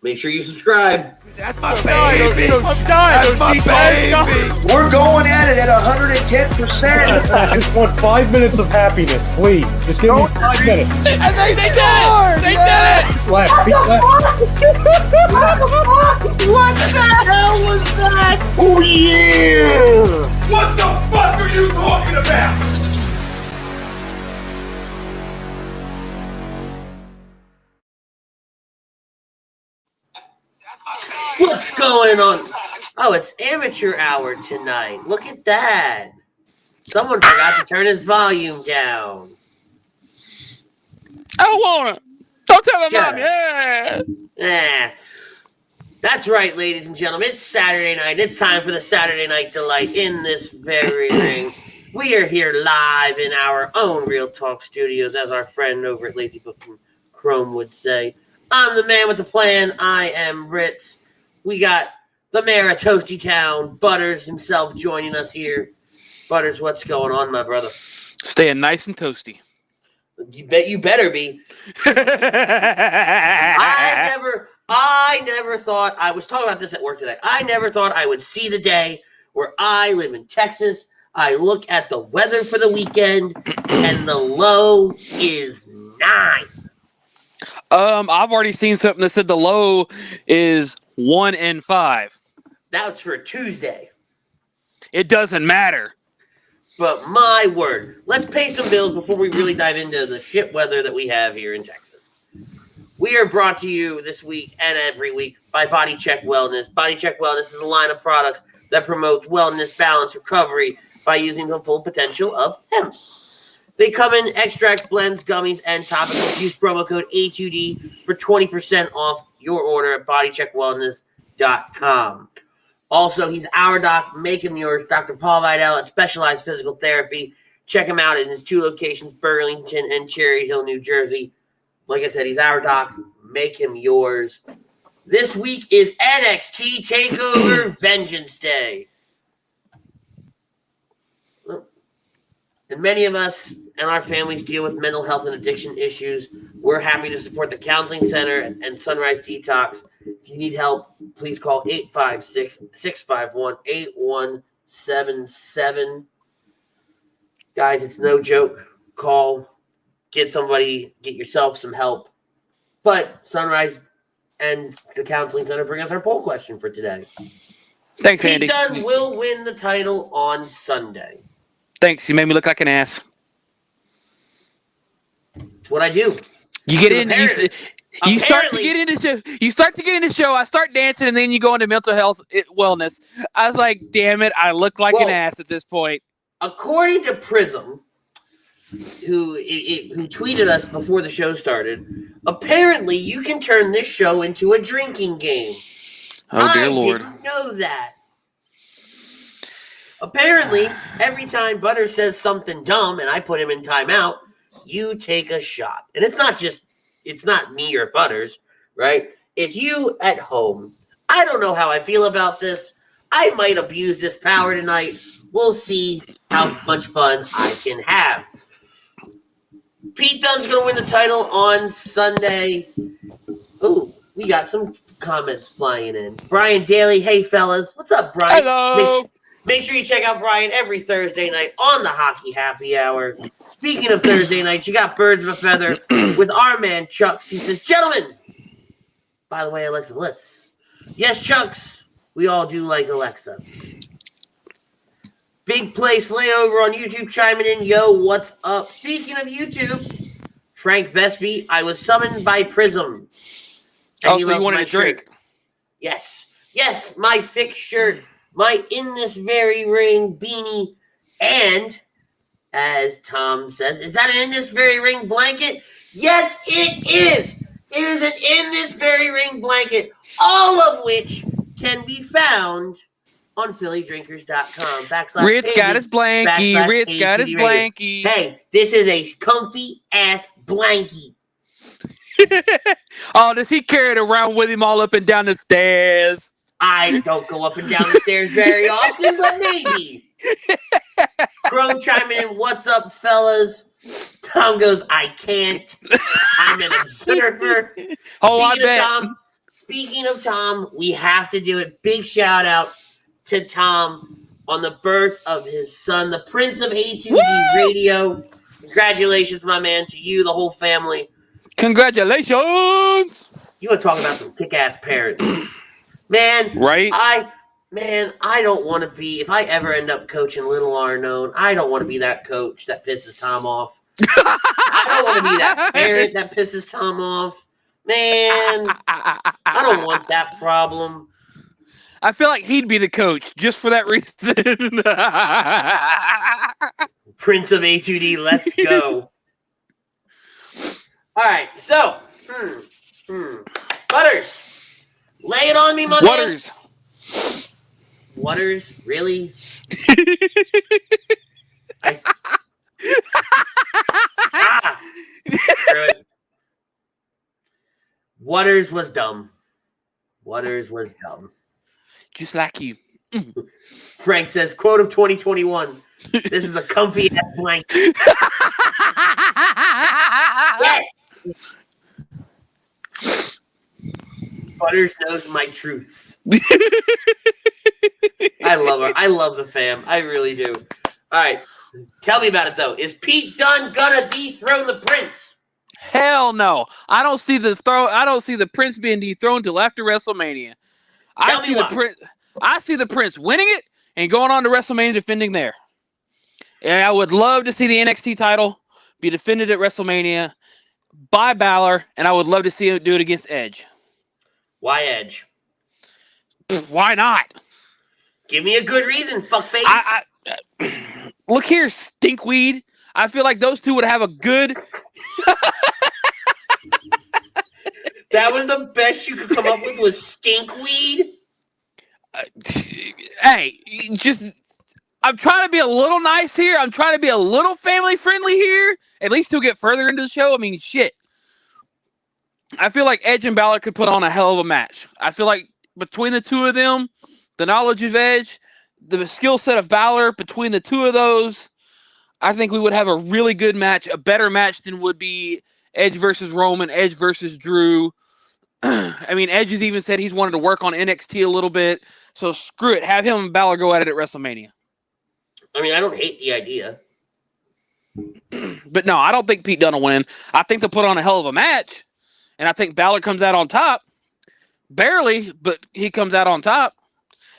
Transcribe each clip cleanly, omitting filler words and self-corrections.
Make sure you subscribe. That's my baby. That's my baby. We're going at it at 110%. I just want 5 minutes of happiness, please. Just give me 5 minutes. And they scored. They did it. Left. What the hell was that? Oh, yeah. What the fuck are you talking about? What's going on? Oh, it's amateur hour tonight. Look at that. Someone forgot to turn his volume down. I don't want to. Don't tell my Shut mom. Yeah. Yeah. That's right, ladies and gentlemen. It's Saturday night. It's time for the Saturday Night Delight in this very ring. We are here live in our own Real Talk studios, as our friend over at Lazy Booking Chrome would say. I'm the man with the plan. I am Ritz. We got the mayor of Toasty Town, Butters himself, joining us here. Butters, what's going on, my brother? Staying nice and toasty. You better be. I never thought, I was talking about this at work today. I never thought I would see the day where I live in Texas. I look at the weather for the weekend, and the low is 9. I've already seen something that said the low is 1 and 5. That's for Tuesday. It doesn't matter. But my word, let's pay some bills before we really dive into the shit weather that we have here in Texas. We are brought to you this week and every week by Body Check Wellness. Body Check Wellness is a line of products that promotes wellness, balance, recovery by using the full potential of hemp. They come in extracts, blends, gummies, and topicals. Use promo code A2D for 20% off your order at bodycheckwellness.com. Also, he's our doc. Make him yours. Dr. Paul Vidal at Specialized Physical Therapy. Check him out in his 2 locations, Burlington and Cherry Hill, New Jersey. Like I said, he's our doc. Make him yours. This week is NXT TakeOver Vengeance Day. And many of us and our families deal with mental health and addiction issues. We're happy to support the Counseling Center and Sunrise Detox. If you need help, please call 856-651-8177. Guys, it's no joke. Call, get yourself some help. But Sunrise and the Counseling Center bring us our poll question for today. Thanks, Andy. Pete Dunne will win the title on Sunday. Thanks. You made me look like an ass. It's what I do. You get in. You start to get into the show. I start dancing, and then you go into mental health wellness. I was like, "Damn it! I look like an ass at this point." According to Prism, who tweeted us before the show started, apparently you can turn this show into a drinking game. Oh dear Lord! I didn't know that. Apparently, every time Butter says something dumb and I put him in timeout, you take a shot. And it's not me or Butters, right? It's you at home. I don't know how I feel about this. I might abuse this power tonight. We'll see how much fun I can have. Pete Dunne's going to win the title on Sunday. Ooh, we got some comments flying in. Brian Daly, hey fellas. What's up, Brian? Hello. Make sure you check out Brian every Thursday night on the Hockey Happy Hour. Speaking of Thursday nights, you got Birds of a Feather with our man Chucks. He says, gentlemen, by the way, Alexa Bliss. Yes, Chucks, we all do like Alexa. Big Place Layover on YouTube chiming in. Yo, what's up? Speaking of YouTube, Frank Vesby, I was summoned by Prism. Oh, so you wanted a drink? Yes. Yes, my fixed shirt. My In This Very Ring beanie, and as Tom says, is that an In This Very Ring blanket? Yes, it is. It is an In This Very Ring blanket, all of which can be found on PhillyDrinkers.com. Ritz got his blankie. Ritz got his blankie. Hey, this is a comfy ass blankie. Oh, does he carry it around with him all up and down the stairs? I don't go up and down the stairs very often, but maybe. Crow chiming in, what's up, fellas? Tom goes, I can't. I'm an observer. Oh, I bet. speaking of Tom, we have to do it. Big shout out to Tom on the birth of his son, the Prince of A2D Radio. Congratulations, my man, to you, the whole family. Congratulations! You want to talk about some kick-ass parents. Man, right? I don't want to be, if I ever end up coaching Little Arnone, I don't want to be that coach that pisses Tom off. I don't want to be that parent that pisses Tom off. Man, I don't want that problem. I feel like he'd be the coach just for that reason. Prince of A2D, let's go. All right, so, Butters, lay it on me, my man. Butters, really? Waters was dumb. Just like you. Frank says, quote of 2021. This is a comfy ass blanket. Yes. Butters knows my truths. I love her. I love the fam. I really do. All right. Tell me about it, though. Is Pete Dunne gonna dethrone the Prince? Hell no. I don't see the Prince being dethroned till after WrestleMania. I see the Prince winning it and going on to WrestleMania defending there. And I would love to see the NXT title be defended at WrestleMania by Balor, and I would love to see him do it against Edge. Why Edge? Why not? Give me a good reason, fuckface. Look here, stinkweed. I feel like those two would have a good... That was the best you could come up with was stinkweed? Hey, I'm trying to be a little nice here. I'm trying to be a little family friendly here. At least to get further into the show. I mean, shit. I feel like Edge and Balor could put on a hell of a match. I feel like between the two of them, the knowledge of Edge, the skill set of Balor, between the two of those, I think we would have a really good match, a better match than would be Edge versus Roman, Edge versus Drew. I mean, Edge has even said he's wanted to work on NXT a little bit. So screw it. Have him and Balor go at it at WrestleMania. I mean, I don't hate the idea. But no, I don't think Pete Dunne will win. I think they'll put on a hell of a match. And I think Balor comes out on top. Barely, but he comes out on top.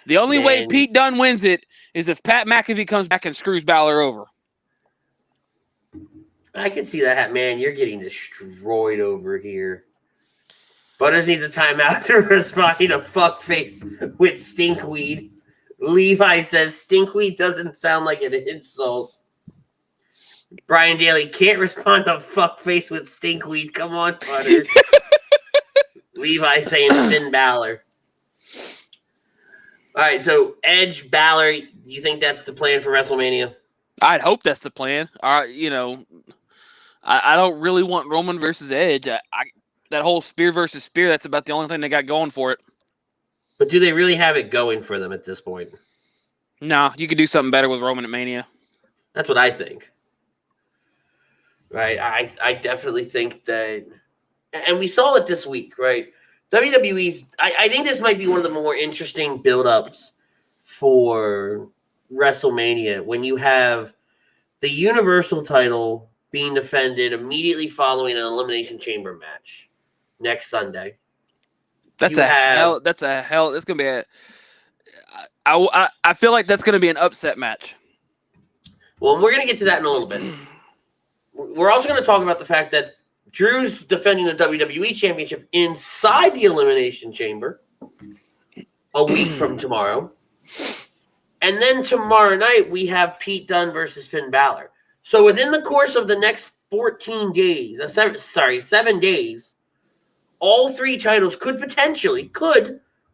The only way Pete Dunne wins it is if Pat McAfee comes back and screws Balor over. I can see that, man. You're getting destroyed over here. Butters needs a timeout to respond to fuckface with stinkweed. Levi says stinkweed doesn't sound like an insult. Brian Daly can't respond to fuckface with stinkweed. Come on, Butters. Levi saying Finn Balor. All right, so Edge, Balor, you think that's the plan for WrestleMania? I'd hope that's the plan. I don't really want Roman versus Edge. That whole spear versus spear, that's about the only thing they got going for it. But do they really have it going for them at this point? No, you could do something better with Roman at Mania. That's what I think. Right? I definitely think that, and we saw it this week, right? WWE's, I think this might be one of the more interesting build-ups for WrestleMania when you have the Universal title being defended immediately following an Elimination Chamber match next Sunday. That's gonna be a. I feel like that's gonna be an upset match. Well, we're gonna get to that in a little bit. We're also gonna talk about the fact that Drew's defending the WWE Championship inside the Elimination Chamber a week from tomorrow. And then tomorrow night, we have Pete Dunne versus Finn Balor. So within the course of the next 7 days, all three titles could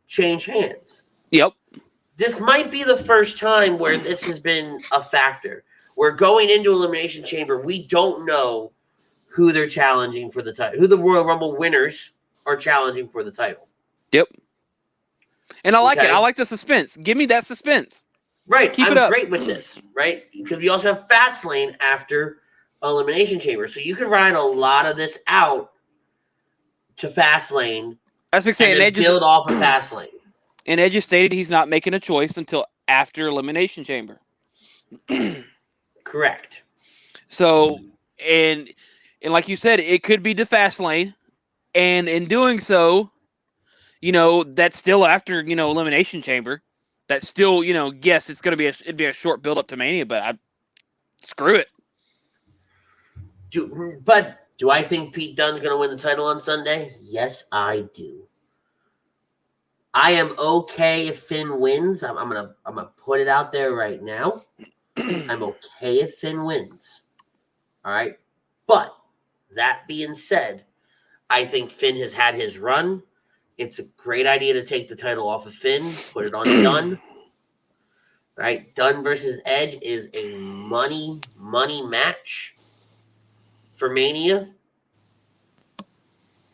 change hands. Yep. This might be the first time where this has been a factor. We're going into Elimination Chamber. We don't know who they're challenging for the title, who the Royal Rumble winners are challenging for the title. Yep. And I like it. I like the suspense. Give me that suspense. Right. Keep it up. I'm great with this, right? Because we also have Fastlane after Elimination Chamber. So you can ride a lot of this out to Fastlane As we say, and then build off of Fastlane. And Edge has stated he's not making a choice until after Elimination Chamber. Correct. So, and like you said, it could be to Fastlane, and in doing so, that's still after Elimination Chamber. That's still yes, it's gonna be it'd be a short build up to Mania, but screw it. Do I think Pete Dunne's gonna win the title on Sunday? Yes, I do. I am okay if Finn wins. I'm gonna put it out there right now. I'm okay if Finn wins. All right. But that being said, I think Finn has had his run. It's a great idea to take the title off of Finn, put it on Dunn. Right? Dunn versus Edge is a money match for Mania.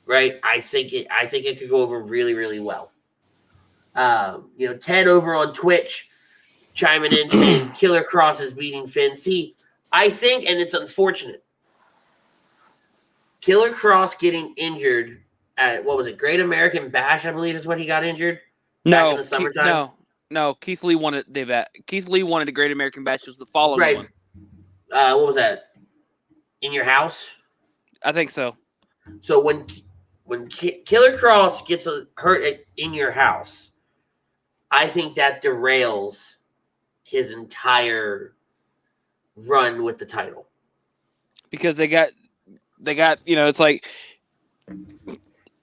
Right? I think it could go over really, really well. Ted over on Twitch chiming in saying Killer Cross is beating Finn. See, I think, and it's unfortunate, Killer Cross getting injured at, what was it, Great American Bash, I believe is when he got injured? Back in the summertime? No. Keith Lee wanted the Great American Bash. Was the following one. What was that? In Your House? I think so. So when Killer Cross gets hurt In Your House, I think that derails his entire run with the title. Because they got it's like,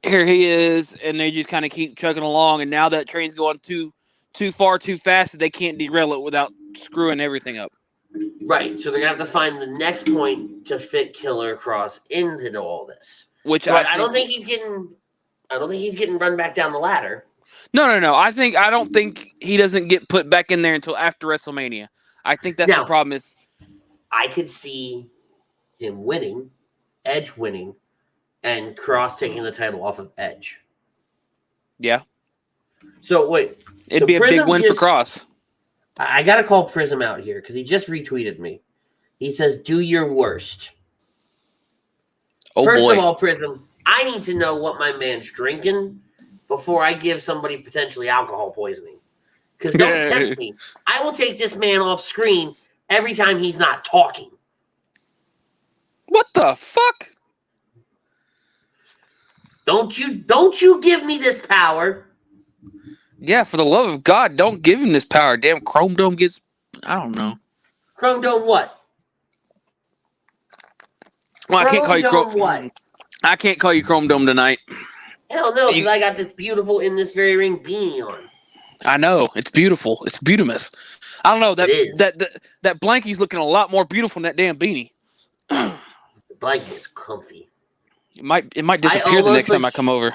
here he is, and they just kind of keep chugging along, and now that train's going too far, too fast, that they can't derail it without screwing everything up. Right. So they're gonna have to find the next point to fit Killer Cross into all this. Which I don't think he's getting run back down the ladder. No. I don't think he doesn't get put back in there until after WrestleMania. I think that's the problem. Is I could see him winning, Edge winning, and Cross taking the title off of Edge. Yeah. So wait, it'd be a big win for Cross. I gotta call Prism out here because he just retweeted me. He says, "Do your worst." First of all, Prism, I need to know what my man's drinking before I give somebody potentially alcohol poisoning. Because don't tempt me. I will take this man off screen every time he's not talking. What the fuck? Don't you give me this power. Yeah, for the love of God, don't give him this power. Damn, Chrome Dome gets, I don't know. Chrome Dome what? Well, I can't call you Chrome. What? I can't call you Chrome Dome tonight. Hell no, because I got this beautiful In This Very Ring beanie on. I know. It's beautiful. It's beautimous. I don't know. That blankie's looking a lot more beautiful than that damn beanie. The blankie is comfy. It might disappear the next time I come over.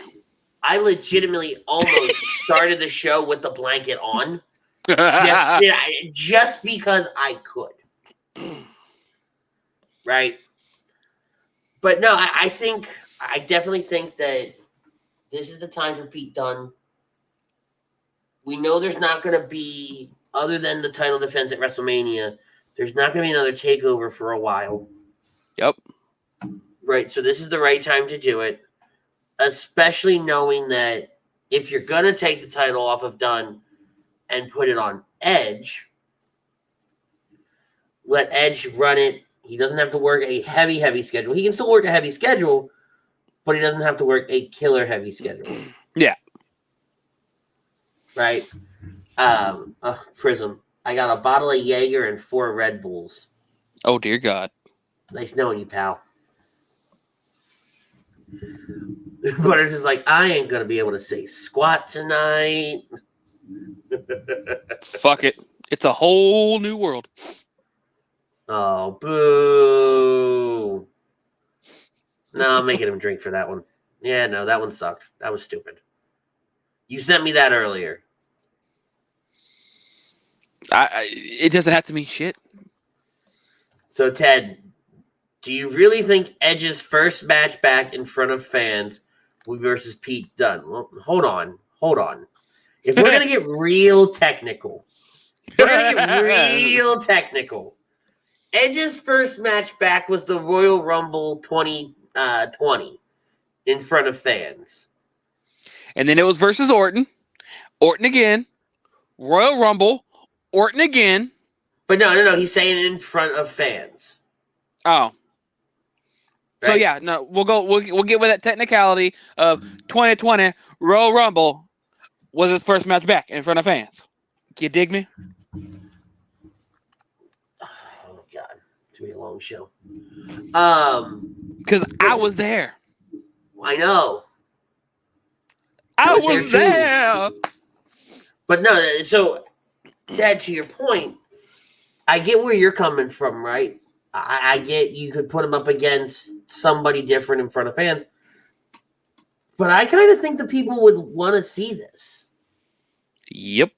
I legitimately almost started the show with the blanket on. Just because I could. Right? But no, I definitely think that this is the time for Pete Dunne. We know there's not going to be, other than the title defense at WrestleMania, there's not going to be another takeover for a while. Yep. Right, so this is the right time to do it, especially knowing that if you're going to take the title off of Dunne and put it on Edge, let Edge run it. He doesn't have to work a heavy schedule. He can still work a heavy schedule, but he doesn't have to work a killer heavy schedule. Yeah. Right? Prism. I got a bottle of Jaeger and 4 Red Bulls. Oh, dear God. Nice knowing you, pal. Butters is like, I ain't going to be able to say squat tonight. Fuck it. It's a whole new world. Oh, boo. No, I'm making him drink for that one. Yeah, no, that one sucked. That was stupid. You sent me that earlier. It doesn't have to mean shit. So, Ted, do you really think Edge's first match back in front of fans will be versus Pete Dunne? Well, hold on. If we're going to get real technical, Edge's first match back was the Royal Rumble 2020 in front of fans. And then it was versus Orton. Orton again. Royal Rumble. Orton again. But no. He's saying it in front of fans. Oh. So Right? yeah, no, we'll get with that technicality of 2020 Royal Rumble was his first match back in front of fans. You dig me? Oh God, it's gonna be a long show. Because I was there. I know. I was was there, there. But no, so Dad, to your point, I get where you're coming from, right? I get you could put him up against somebody different in front of fans. But I kind of think the people would want to see this. Yep.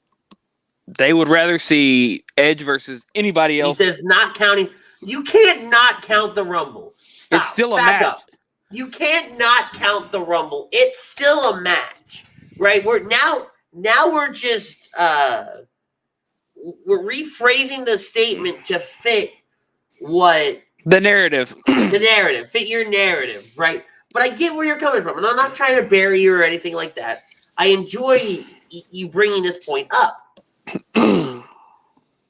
They would rather see Edge versus anybody else. He says not counting. You can't not count the Rumble. Stop. It's still a Back match. up. You can't not count the Rumble. It's still a match, right? We're just we're rephrasing the statement to fit what The narrative. fit your narrative, right? But I get where you're coming from, and I'm not trying to bury you or anything like that. I enjoy you bringing this point up.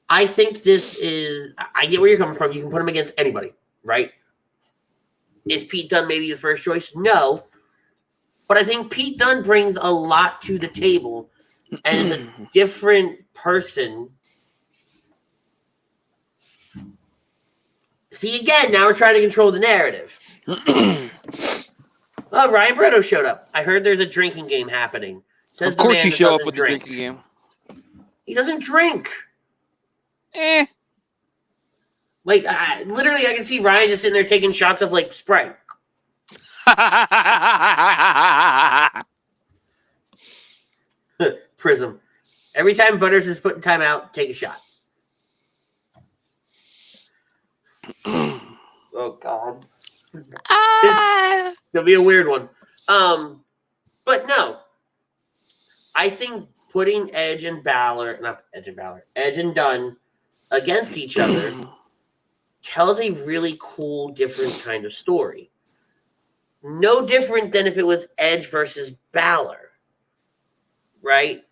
I think I get where you're coming from. You can put him against anybody, right? Is Pete Dunne maybe the first choice? No. But I think Pete Dunne brings a lot to the table and is a different person. See, again, now we're trying to control the narrative. Oh, Ryan Bretto showed up. I heard there's a drinking game happening. Says Of course the man you that show up doesn't with drink. the drinking game. He doesn't drink. Like, literally, I can see Ryan just sitting there taking shots of, like, Sprite. Prism. Every time Butters is put in timeout, take a shot. Oh, God. It'll be a weird one. But no. I think putting Edge and Dunne against each other tells a really cool, different kind of story. No different than if it was Edge versus Balor. Right?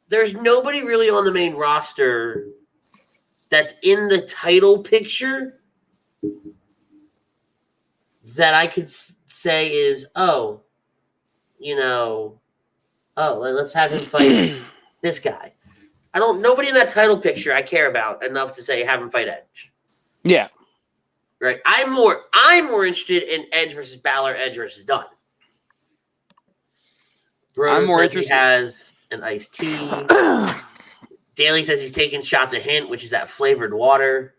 There's nobody really on the main roster that's in the title picture that I could say is, let's have him fight this guy. Nobody in that title picture I care about enough to say have him fight Edge. Yeah. Right. I'm more interested in Edge versus Balor, Edge versus Dunne. I'm more interested. He has an iced tea. Daly says he's taking shots of Hint, which is that flavored water.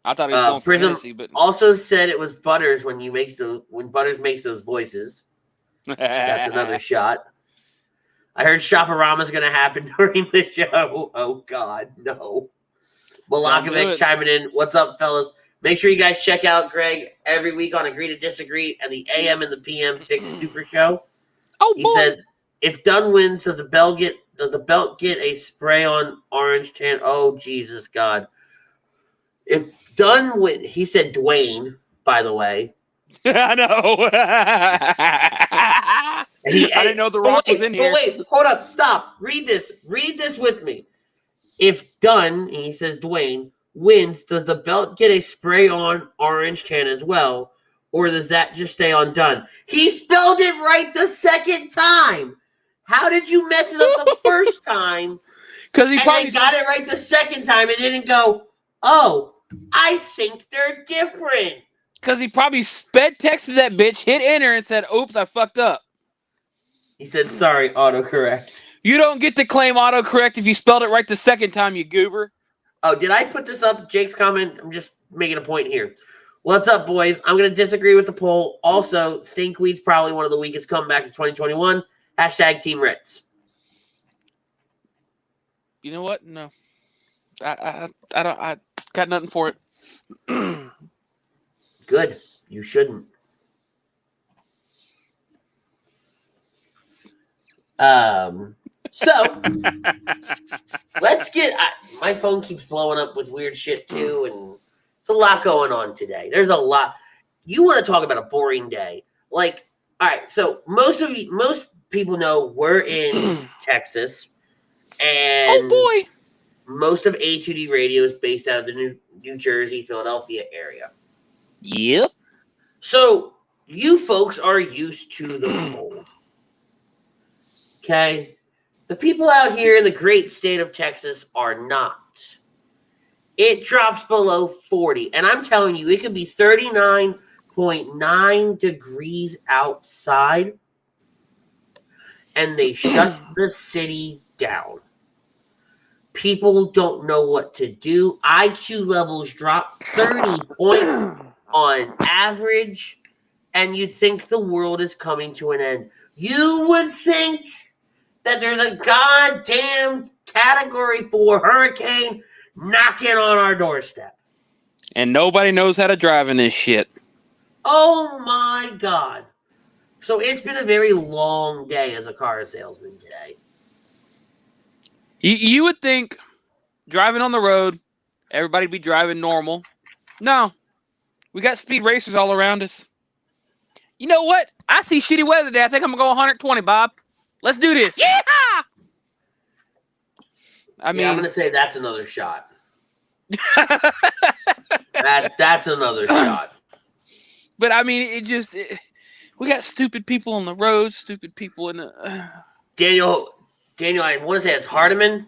I thought he was going for Prism Hennessy, but also said it was Butters when Butters makes those voices. That's another shot. I heard Shop-A-Rama's going to happen during the show. Oh, God, no. Malakovic chiming in. What's up, fellas? Make sure you guys check out Greg every week on Agree to Disagree and the AM and the PM Fixed Super Show. He says, if Dunne wins, does the belt get a spray on orange tan? Oh, Jesus, God. If Dunne wins, he said Dwayne, by the way. I know. I didn't know The Rock was in here. Wait, hold up, stop. Read this with me. If Dunne, he says Dwayne, wins, does the belt get a spray on orange tan as well? Or does that just stay on Dunne? He spelled it right the second time. How did you mess it up the first time? Because he probably got it right the second time and didn't go, oh, I think they're different. Because he probably sped texted that bitch, hit enter, and said, oops, I fucked up. He said, sorry, autocorrect. You don't get to claim autocorrect if you spelled it right the second time, you goober. Oh, did I put this up? Jake's comment. I'm just making a point here. What's up, boys? I'm going to disagree with the poll. Also, Stinkweed's probably one of the weakest comebacks of 2021. Hashtag Team Ritz. You know what? No. I got nothing for it. Good. You shouldn't. So let's get. My phone keeps blowing up with weird shit too, and it's a lot going on today. There's a lot. You want to talk about a boring day? Like, all right. So most people know, we're in Texas, and Oh boy. most of A2D radio is based out of the New Jersey, Philadelphia area. Yep. So you folks are used to the cold. Okay? The people out here in the great state of Texas are not. It drops below 40. And I'm telling you, it could be 39.9 degrees outside. And they shut the city down. People don't know what to do. IQ levels drop 30 points on average. And you'd think the world is coming to an end. You would think that there's a goddamn Category 4 hurricane knocking on our doorstep. And nobody knows how to drive in this shit. Oh my God. So it's been a very long day as a car salesman today. You would think driving on the road, everybody be driving normal. No. We got speed racers all around us. You know what? I see shitty weather today. I think I'm going to go 120, Bob. Let's do this. Yeah! I'm going to say that's another shot. That's another shot. But I mean, we got stupid people on the road, stupid people in the. Daniel, I want to say it's Hardiman.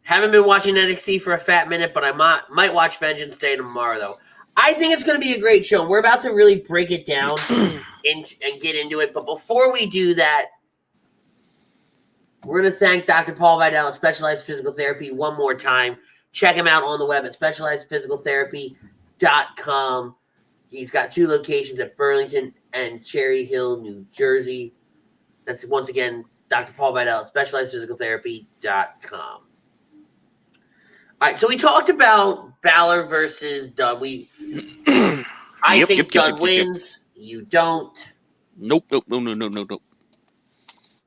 Haven't been watching NXT for a fat minute, but I might watch Vengeance Day tomorrow, though. I think it's going to be a great show. We're about to really break it down and get into it. But before we do that, we're going to thank Dr. Paul Vidal at Specialized Physical Therapy one more time. Check him out on the web at specializedphysicaltherapy.com. He's got 2 locations at Burlington and Cherry Hill, New Jersey. That's, once again, Dr. Paul Vidal at specializedphysicaltherapy.com. All right, so we talked about Balor versus Dunn. I think Dunn wins. You don't. Nope.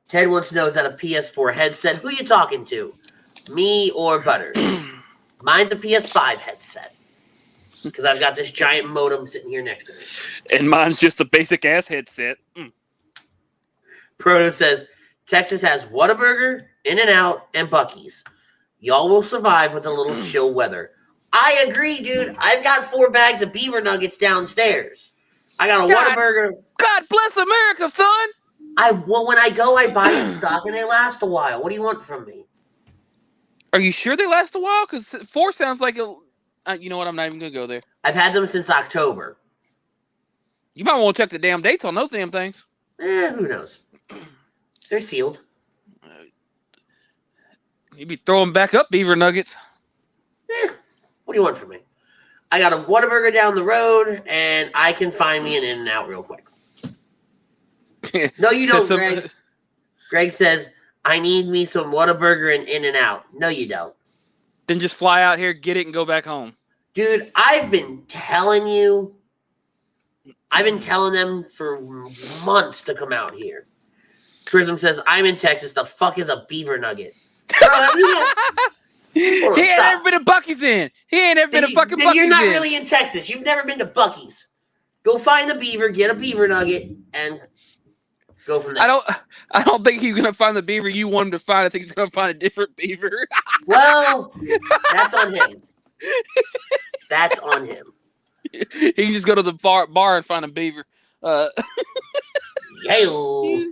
Ted wants to know, is that a PS4 headset? Who are you talking to? Me or Butters? Mine's a PS5 headset. Because I've got this giant modem sitting here next to me. And mine's just a basic ass headset. Proto says, Texas has Whataburger, In-N-Out, and Buc-ee's. Y'all will survive with a little chill weather. I agree, dude. I've got 4 bags of beaver nuggets downstairs. I got a Whataburger. God bless America, son. When I go, I buy in stock, and they last a while. What do you want from me? Are you sure they last a while? Because 4 sounds like you know what? I'm not even going to go there. I've had them since October. You might want to check the damn dates on those damn things. Who knows? They're sealed. You'd be throwing back up beaver nuggets. What do you want from me? I got a Whataburger down the road, and I can find me an In-N-Out real quick. No, you don't, Greg. Greg says, I need me some Whataburger and In-N-Out. No, you don't. Then just fly out here, get it, and go back home. Dude, I've been telling them for months to come out here. Prism says, I'm in Texas. The fuck is a beaver nugget? He ain't ever been to Buc-ee's in. He ain't ever been to fucking Buc-ee's in. You're not really in Texas. You've never been to Buc-ee's. Go find the beaver, get a beaver nugget, and go from there. I don't think he's gonna find the beaver you want him to find. I think he's gonna find a different beaver. Well, that's on him. That's on him. He can just go to the bar and find a beaver. Yo.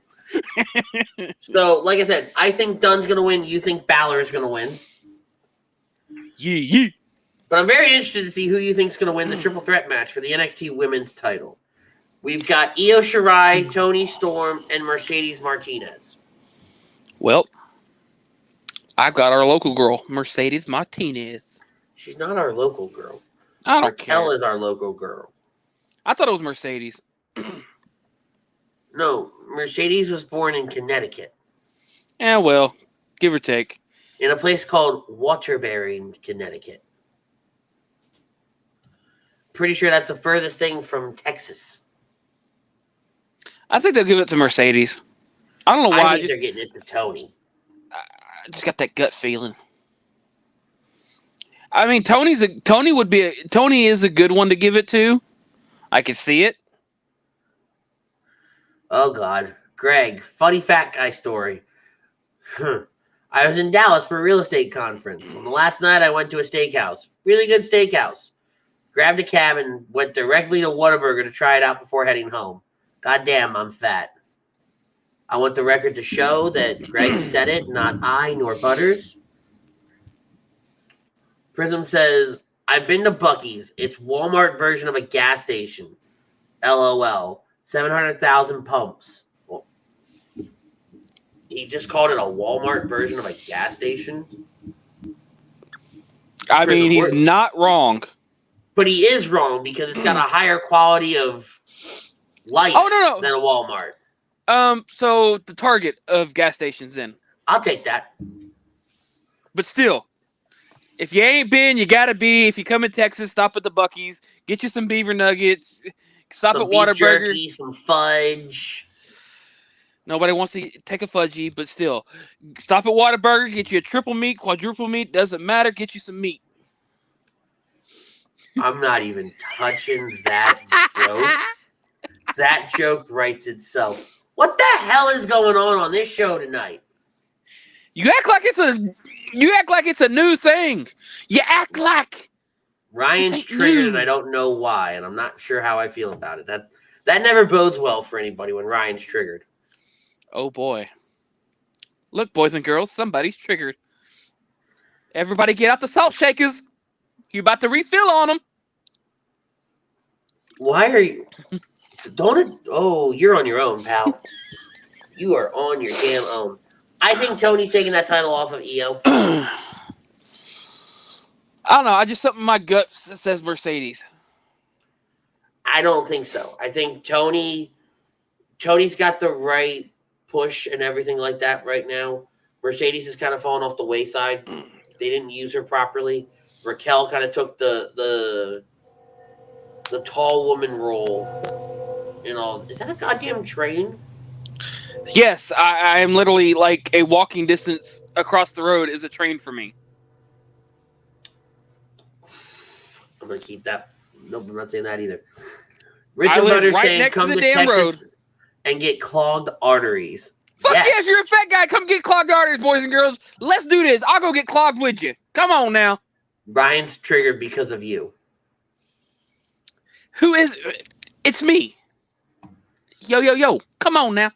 So, like I said, I think Dunn's gonna win. You think Balor's gonna win? Yeah. But I'm very interested to see who you think's gonna win the triple threat match for the NXT Women's Title. We've got Io Shirai, Toni Storm, and Mercedes Martinez. Well, I've got our local girl, Mercedes Martinez. She's not our local girl. I don't Raquel care. is our local girl. I thought it was Mercedes. No, Mercedes was born in Connecticut. Yeah, well, give or take. In a place called Waterbury, Connecticut. Pretty sure that's the furthest thing from Texas. I think they'll give it to Mercedes. I don't know why. I think they're getting it to Tony. I just got that gut feeling. I mean, Tony is a good one to give it to. I can see it. Oh God, Greg, funny fat guy story. I was in Dallas for a real estate conference. On the last night, I went to a steakhouse. Really good steakhouse. Grabbed a cab and went directly to Whataburger to try it out before heading home. Goddamn, I'm fat. I want the record to show that Greg said it, not I nor Butters. Prism says, I've been to Buc-ee's. It's Walmart version of a gas station. LOL. 700,000 pumps. Well, he just called it a Walmart version of a gas station? I mean, he's not wrong. But he is wrong because it's got a higher quality of life than a Walmart. So the Target of gas stations then. I'll take that. But still, if you ain't been, you gotta be. If you come in Texas, stop at the Buc-ee's, get you some beaver nuggets, stop at Whataburger. Some fudge. Nobody wants to take a fudgy, but still, stop at Whataburger, get you a triple meat, quadruple meat, doesn't matter, get you some meat. I'm not even touching that joke. That joke writes itself. What the hell is going on this show tonight? You act like it's a new thing. You act like Ryan's triggered, and I don't know why, and I'm not sure how I feel about it. That never bodes well for anybody when Ryan's triggered. Oh boy! Look, boys and girls, somebody's triggered. Everybody, get out the salt shakers. You about to refill on them? Why are you? Oh, you're on your own, pal. You are on your damn own. I think Tony's taking that title off of EO. I don't know. I just something in my gut says Mercedes. I don't think so. I think Tony's got the right push and everything like that right now. Mercedes is kind of falling off the wayside. They didn't use her properly. Raquel kind of took the tall woman role. You know, is that a goddamn train? Yes, I am literally like a walking distance across the road is a train for me. I'm gonna keep that. Nope, I'm not saying that either. Ritz and live Butters right saying, next to come the to damn Texas road and get clogged arteries. Fuck Yes. yeah, if you're a fat guy, come get clogged arteries, boys and girls. Let's do this. I'll go get clogged with you. Come on now. Ryan's triggered because of you. Who is? It's me. Yo. Come on now.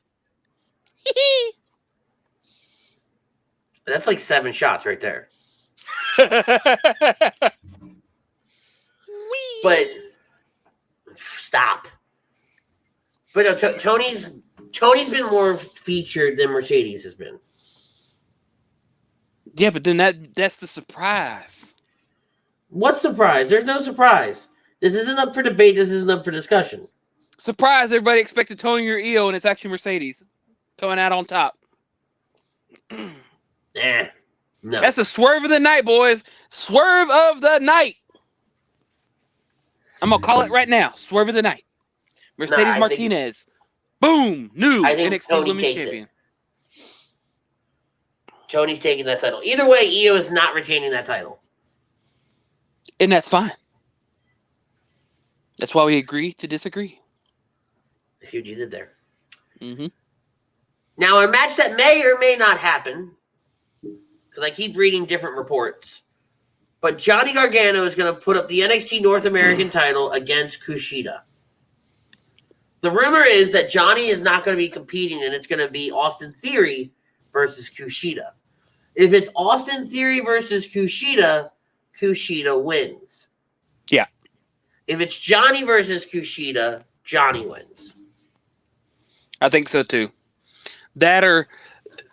That's like 7 shots right there. But stop. But no, Tony's been more featured than Mercedes has been. Yeah, but then that's the surprise. What surprise? There's no surprise. This isn't up for debate. This isn't up for discussion. Surprise! Everybody expected Tony or EO, and it's actually Mercedes coming out on top. No. That's a swerve of the night, boys. Swerve of the night. I'm gonna call it right now. Swerve of the night. Mercedes Martinez. Boom! New NXT Women's Champion. Tony's taking that title. Either way, EO is not retaining that title. And that's fine. That's why we agree to disagree. I see what you did there. Mm-hmm. Now, a match that may or may not happen, because I keep reading different reports, but Johnny Gargano is going to put up the NXT North American title against Kushida. The rumor is that Johnny is not going to be competing, and it's going to be Austin Theory versus Kushida. If it's Austin Theory versus Kushida, Kushida wins. Yeah. If it's Johnny versus Kushida, Johnny wins. I think so too. That or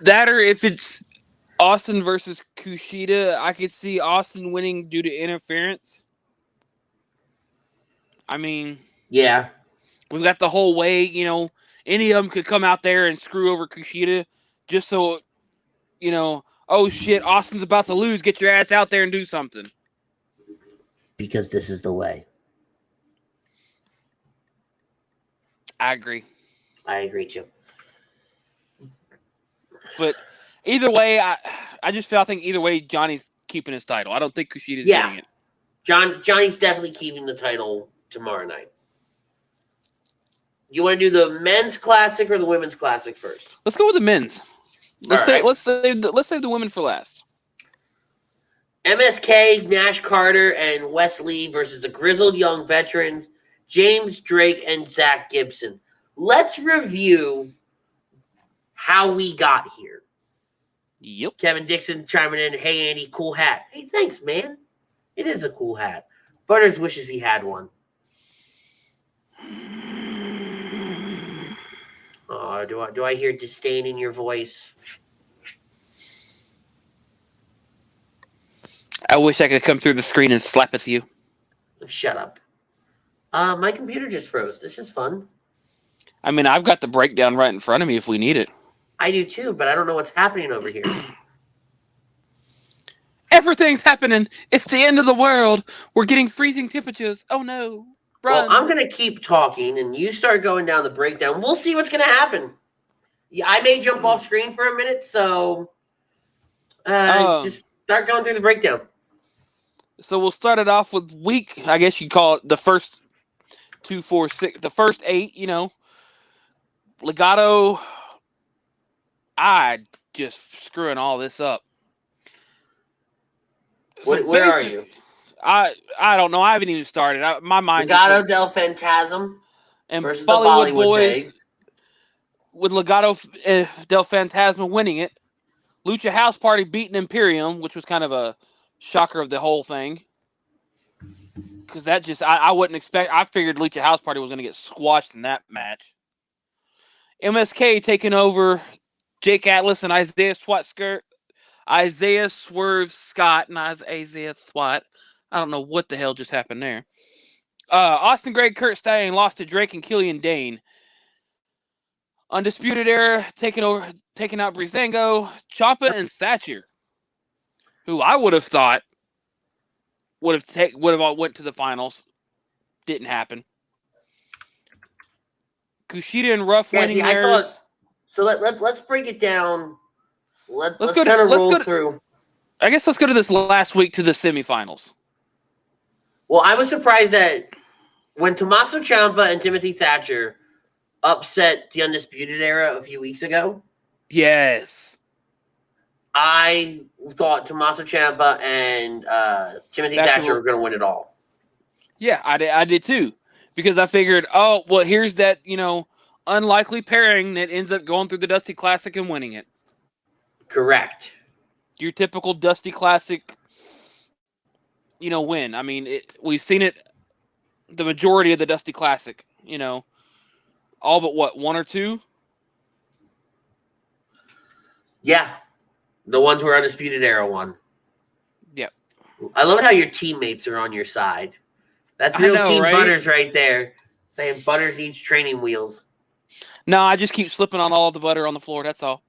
if it's Austin versus Kushida, I could see Austin winning due to interference. I mean, yeah, we've got the whole way, any of them could come out there and screw over Kushida just so, oh shit, Austin's about to lose. Get your ass out there and do something. Because this is the way. I agree. I agree too. But either way, I think either way, Johnny's keeping his title. I don't think Kushida's getting it. Johnny's definitely keeping the title tomorrow night. You want to do the men's classic or the women's classic first? Let's go with the men's. Let's All right. save the women for last. MSK, Nash Carter, and Wesley versus the Grizzled Young Veterans, James Drake and Zach Gibson. Let's review how we got here. Yep. Kevin Dixon chiming in, hey, Andy, cool hat. Hey, thanks, man. It is a cool hat. Butters wishes he had one. Oh, do I hear disdain in your voice? I wish I could come through the screen and slap with you. Shut up. My computer just froze. This is fun. I mean, I've got the breakdown right in front of me if we need it. I do too, but I don't know what's happening over here. Everything's happening. It's the end of the world. We're getting freezing temperatures. Oh no. Run. Well, I'm going to keep talking, and you start going down the breakdown. We'll see what's going to happen. Yeah, I may jump off screen for a minute, so just start going through the breakdown. So we'll start it off with week, I guess you'd call it the first 2, 4, 6, the first 8, you know. Legato, I just screwing all this up. So Where are you? I don't know. I haven't even started. My mind. Legado del Phantasm and versus Bollywood the Bollywood Boys Babes. with Legado del Phantasma winning it. Lucha House Party beating Imperium, which was kind of a shocker of the whole thing. Because that just, I wouldn't expect. I figured Lucha House Party was going to get squashed in that match. MSK taking over Jake Atlas and Isaiah Swerve Scott, not Isaiah Swat. I don't know what the hell just happened there. Austin Gray, Kurt Stein lost to Drake and Killian Dane. Undisputed Era taking out Breezango, Ciampa, and Thatcher, who I would have thought would have went to the finals. Didn't happen. Kushida and Ruff winning theirs. So let's break it down. Let's kind of roll through. I guess let's go to this last week to the semifinals. Well, I was surprised that when Tommaso Ciampa and Timothy Thatcher upset the Undisputed Era a few weeks ago. Yes. I thought Tommaso Ciampa and Timothy Thatcher were going to win it all. Yeah, I did too. Because I figured, oh, well, here's that, unlikely pairing that ends up going through the Dusty Classic and winning it. Correct. Your typical Dusty Classic, win. I mean, we've seen it the majority of the Dusty Classic, all but what, 1 or 2? Yeah. The ones where Undisputed Era won. Yep. I love how your teammates are on your side. That's real Team right? Butters right there. Saying Butters needs training wheels. No, I just keep slipping on all of the butter on the floor. That's all.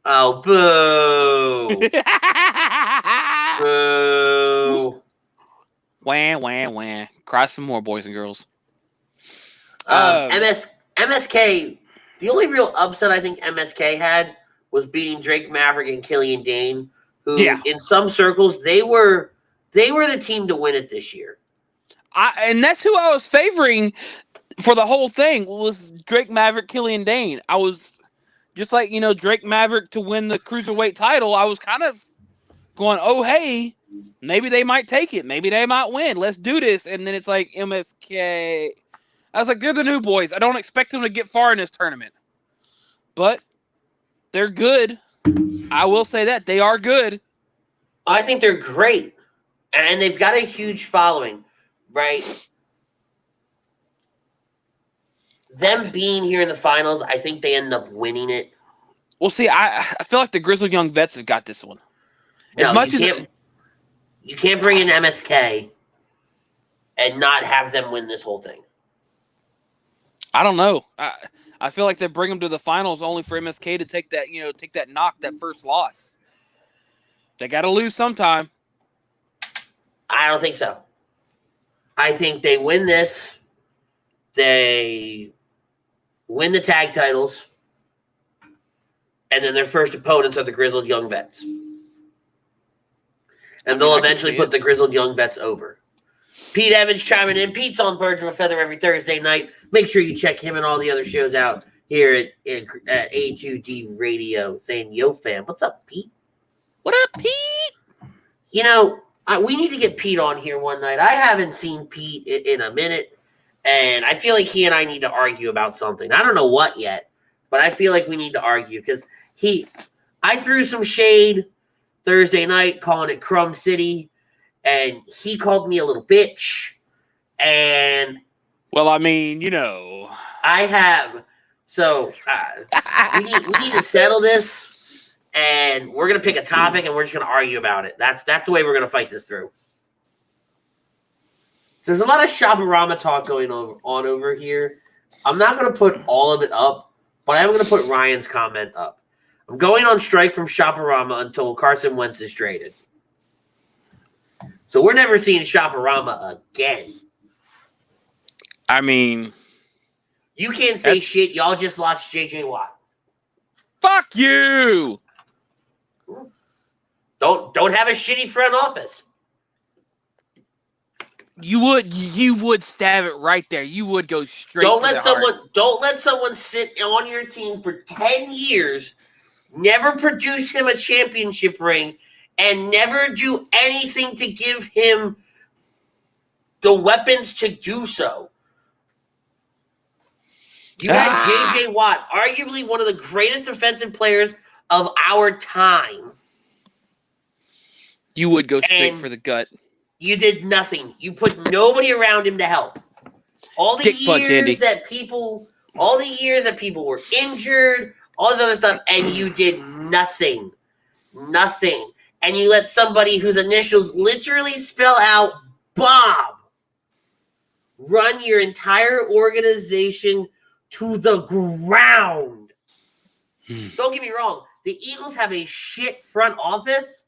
Oh, boo. Boo. Wah, wah, wah. Cry some more, boys and girls. MSK, the only real upset I think MSK had was beating Drake Maverick and Killian Dane, who in some circles, they were the team to win it this year. And that's who I was favoring for the whole thing was Drake Maverick, Killian Dane. I was just like, Drake Maverick to win the Cruiserweight title. I was kind of going, oh, hey, maybe they might take it. Maybe they might win. Let's do this. And then it's like MSK. I was like, they're the new boys. I don't expect them to get far in this tournament. But they're good. I will say that. They are good. I think they're great. And they've got a huge following. Right. Them being here in the finals, I think they end up winning it. Well, see, I feel like the Grizzled Young Vets have got this one. You can't bring in MSK and not have them win this whole thing. I don't know. I feel like they bring them to the finals only for MSK to take that knock, that first loss. They got to lose sometime. I don't think so. I think they win this. They win the tag titles. And then their first opponents are the Grizzled Young Vets. And they'll eventually put the Grizzled Young Vets over. Pete Evans chiming in. Pete's on Birds of a Feather every Thursday night. Make sure you check him and all the other shows out here at A2D Radio. Saying, yo, fam. What's up, Pete? What up, Pete? You know, we need to get Pete on here one night. I haven't seen Pete in a minute, and I feel like he and I need to argue about something. I don't know what yet, but I feel like we need to argue because I threw some shade Thursday night calling it Crumb City, and he called me a little bitch. And well, I mean, you know, I have. So we need to settle this, and we're gonna pick a topic, and we're just gonna argue about it. That's the way we're gonna fight this through. There's a lot of Shop-A-Rama talk going on over here. I'm not gonna put all of it up, but I'm gonna put Ryan's comment up. I'm going on strike from Shop-A-Rama until Carson Wentz is traded. So we're never seeing Shop-A-Rama again. I mean, you can't say shit. Y'all just lost J.J. Watt. Fuck you. Don't have a shitty front office. You would stab it right there. You would go straight. Don't let someone sit on your team for 10 years, never produce him a championship ring, and never do anything to give him the weapons to do so. You had J.J. Watt, arguably one of the greatest defensive players of our time. You would go straight for the gut. You did nothing. You put nobody around him to help. All the years that people were injured, all this other stuff, and you did nothing. Nothing. And you let somebody whose initials literally spell out Bob run your entire organization to the ground. Don't get me wrong. The Eagles have a shit front office,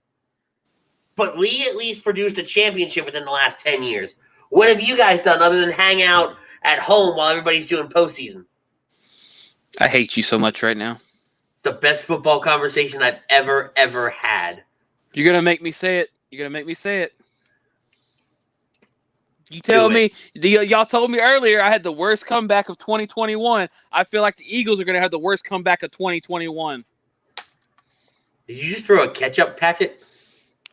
but Lee at least produced a championship within the last 10 years. What have you guys done other than hang out at home while everybody's doing postseason? I hate you so much right now. The best football conversation I've ever had. You're going to make me say it. You tell me, y'all told me earlier I had the worst comeback of 2021. I feel like the Eagles are going to have the worst comeback of 2021. Did you just throw a ketchup packet?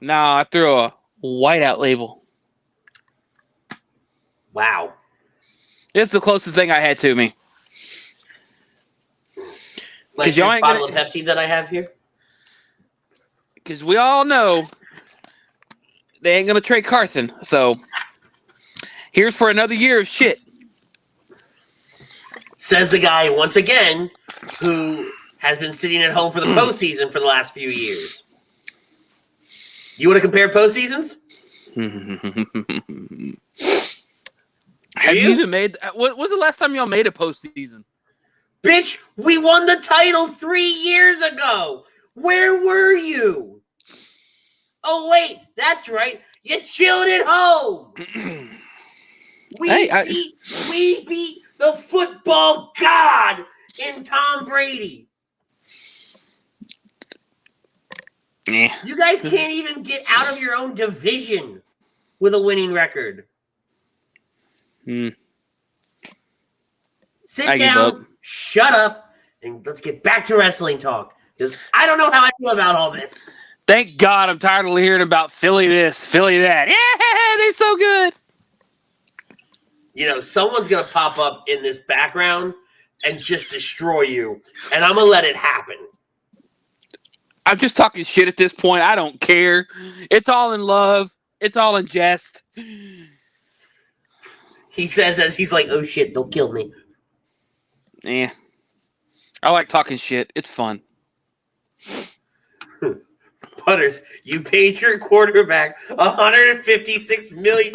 Nah, I threw a whiteout label. Wow. It's the closest thing I had to me. Like this bottle of Pepsi that I have here? Because we all know they ain't going to trade Carson. So here's for another year of shit. Says the guy, once again, who has been sitting at home for the postseason for the last few years. You want to compare postseasons? Have you even made... What was the last time y'all made a postseason? Bitch, we won the title 3 years ago. Where were you? Oh, wait, that's right. You chilled at home. We beat the football god in Tom Brady. You guys can't even get out of your own division with a winning record. Sit down, shut up, and let's get back to wrestling talk. Because I don't know how I feel about all this. Thank God I'm tired of hearing about Philly this, Philly that. Yeah, they're so good. You know, someone's going to pop up in this background and just destroy you. And I'm going to let it happen. I'm just talking shit at this point. I don't care. It's all in love. It's all in jest. He says as he's like, oh shit, don't kill me. Yeah. I like talking shit. It's fun. Butters, you paid your quarterback $156 million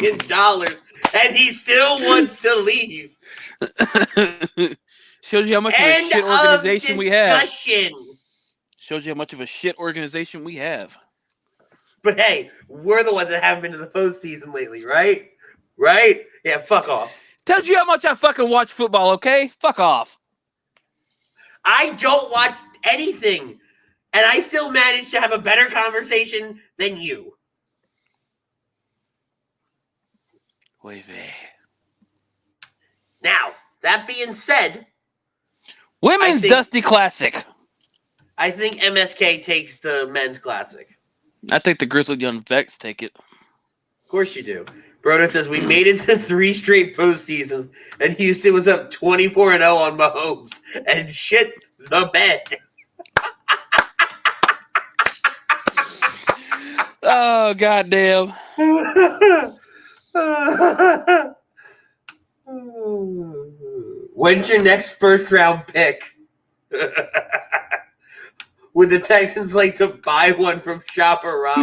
and he still wants to leave. Shows you how much of a shit organization we have. Shows you how much of a shit organization we have. But hey, we're the ones that haven't been to the postseason lately, right? Right? Yeah, fuck off. Tells you how much I fucking watch football, okay? Fuck off. I don't watch anything, and I still manage to have a better conversation than you. Wavy. Now, that being said, Women's Dusty Classic. I think MSK takes the men's classic. I think the Grizzled Young Vets take it. Of course you do. Broda says we made it to 3 straight postseasons, and Houston was up 24-0 on Mahomes and shit the bed. Oh, goddamn. When's your next first-round pick? Would the Texans like to buy one from Shopper Robin?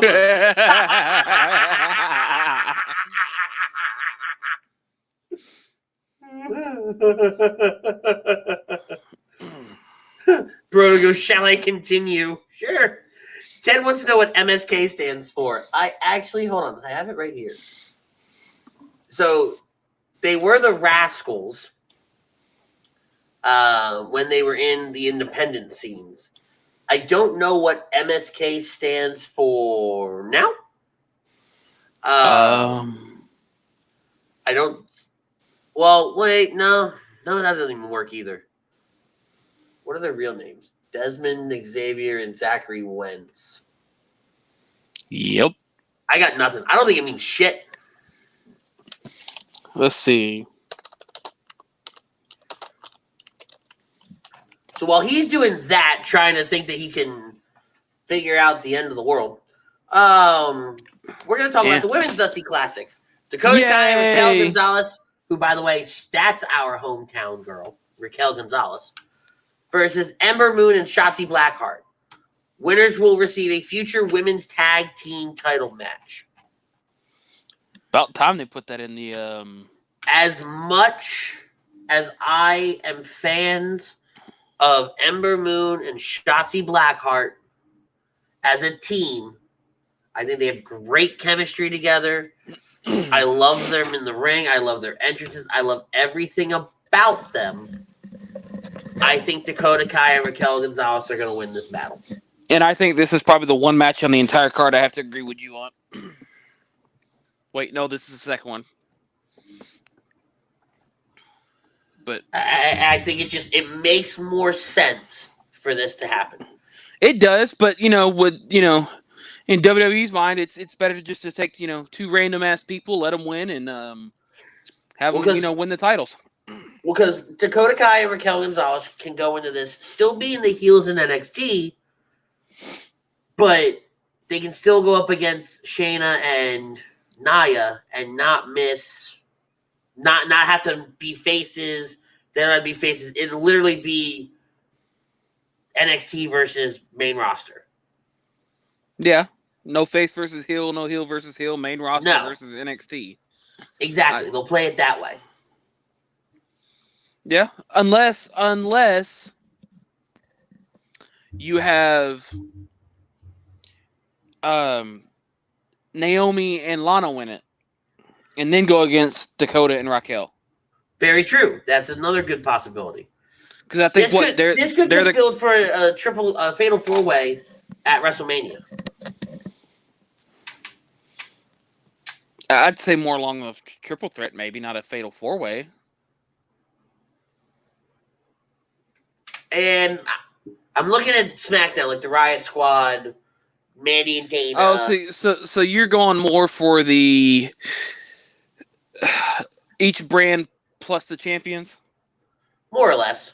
Brodo goes, shall I continue? Sure. Ted wants to know what MSK stands for. I actually, hold on. I have it right here. So, they were the Rascals when they were in the independent scenes. I don't know what MSK stands for now. I don't. Well, wait, no, that doesn't even work either. What are their real names? Desmond, Xavier, and Zachary Wentz. Yep. I got nothing. I don't think it means shit. Let's see. So while he's doing that, trying to think that he can figure out the end of the world, we're going to talk about the Women's Dusty Classic. Dakota Kai and Raquel Gonzalez, who, by the way, that's our hometown girl, Raquel Gonzalez, versus Ember Moon and Shotzi Blackheart. Winners will receive a future women's tag team title match. About time they put that in the... As much as I am fans of Ember Moon and Shotzi Blackheart as a team, I think they have great chemistry together. I love them in the ring. I love their entrances. I love everything about them. I think Dakota Kai and Raquel Gonzalez are going to win this battle. And I think this is probably the one match on the entire card I have to agree with you on. Wait, no, this is the second one. But I think it makes more sense for this to happen. It does, but in WWE's mind, it's better just to take 2 random ass people, let them win, and have them win the titles. Well, because Dakota Kai and Raquel Gonzalez can go into this still being the heels in NXT, but they can still go up against Shayna and Nia and not have to be faces. They're not be faces. It'll literally be NXT versus main roster. Yeah. No face versus heel, no heel versus heel, main roster versus NXT. Exactly. They'll play it that way. Yeah. Unless you have Naomi and Lana win it. And then go against Dakota and Raquel. Very true. That's another good possibility. Because I think this could build for a fatal 4-way at WrestleMania. I'd say more along the triple threat, maybe not a fatal 4-way. And I'm looking at SmackDown, like the Riot Squad, Mandy and Dana. Oh, so you're going more for the each brand plus the champions? More or less.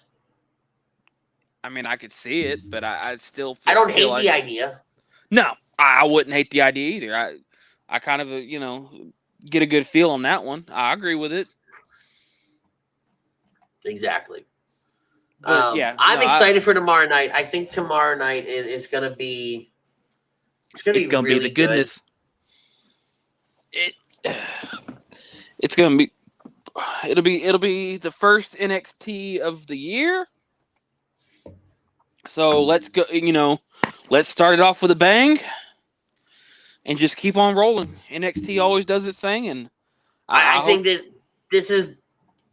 I mean, I could see it, but I still I don't hate the idea. No, I wouldn't hate the idea either. I kind of, get a good feel on that one. I agree with it. Exactly. But, I'm excited for tomorrow night. I think tomorrow night is going to be... It's going to be the goodness. It's going to be... It'll be the first NXT of the year. So let's go, let's start it off with a bang and just keep on rolling. NXT always does its thing, and I think that this is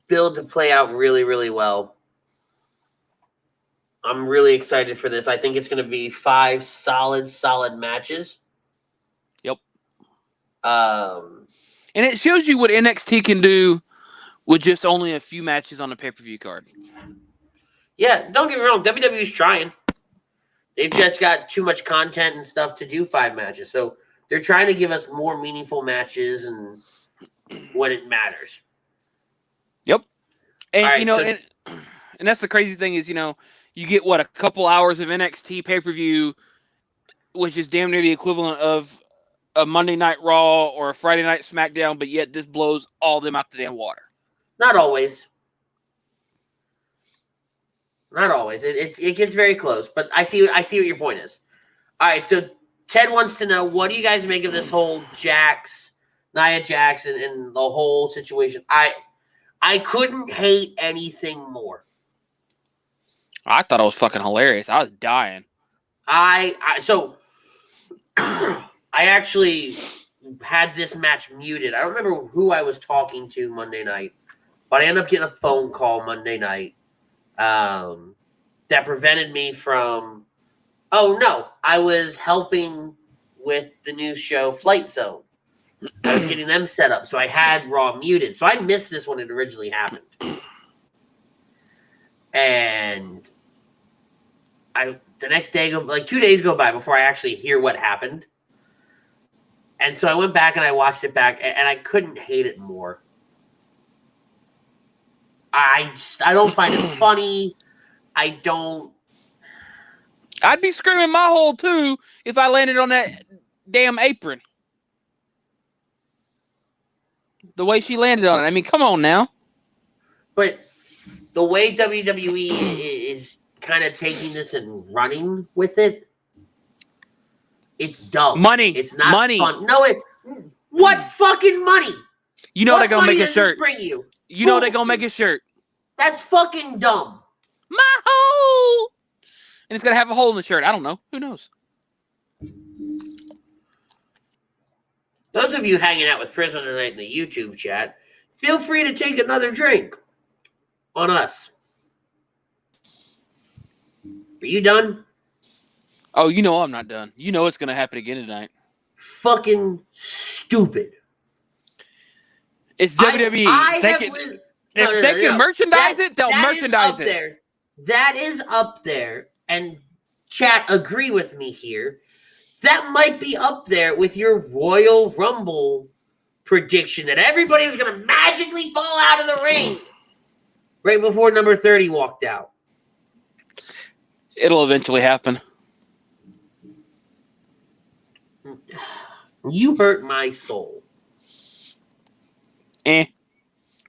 built to play out really, really well. I'm really excited for this. I think it's going to be 5 solid matches. Yep. And And it shows you what NXT can do with just only a few matches on a pay-per-view card. Yeah, don't get me wrong. WWE's trying. They've just got too much content and stuff to do 5 matches. So they're trying to give us more meaningful matches and when it matters. Yep. And, All right, you know, so- and that's the crazy thing is, you know, you get, a couple hours of NXT pay-per-view, which is damn near the equivalent of a Monday Night Raw or a Friday Night SmackDown, but yet this blows all them out the damn water. Not always. Not always. It gets very close, but I see what your point is. All right, so Ted wants to know, what do you guys make of this whole Nia Jax and the whole situation? I couldn't hate anything more. I thought it was fucking hilarious. I was dying. So I actually had this match muted. I don't remember who I was talking to Monday night, but I ended up getting a phone call Monday night that prevented me from. Oh no, I was helping with the new show Flight Zone. I was getting them set up, so I had Raw muted. So I missed this when it originally happened, and the next day, 2 days go by before I actually hear what happened. And so I went back and I watched it back, and I couldn't hate it more. I don't find it funny. I'd be screaming my hole too if I landed on that damn apron. The way she landed on it. I mean, come on now. But the way WWE is kind of taking this and running with it, it's dumb. Money. It's not money. fun. No, what fucking money? You know they're gonna make a shirt. Bring you? You know they're gonna make a shirt. That's fucking dumb. My hole. And it's gonna have a hole in the shirt. I don't know. Who knows? Those of you hanging out with Prison tonight in the YouTube chat, feel free to take another drink on us. Are you done? Oh, you know I'm not done. You know it's gonna happen again tonight. Fucking stupid. It's WWE. If they can merchandise it, they'll merchandise it. That is up there. And chat, agree with me here. That might be up there with your Royal Rumble prediction that everybody was going to magically fall out of the ring right before number 30 walked out. It'll eventually happen. You hurt my soul.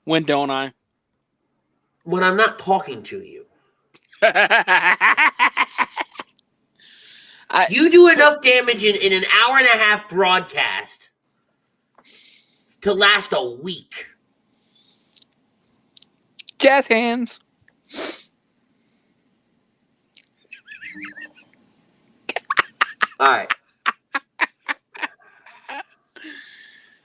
When don't I? When I'm not talking to you. You do enough damage in an hour and a half broadcast to last a week. Jazz hands. All right.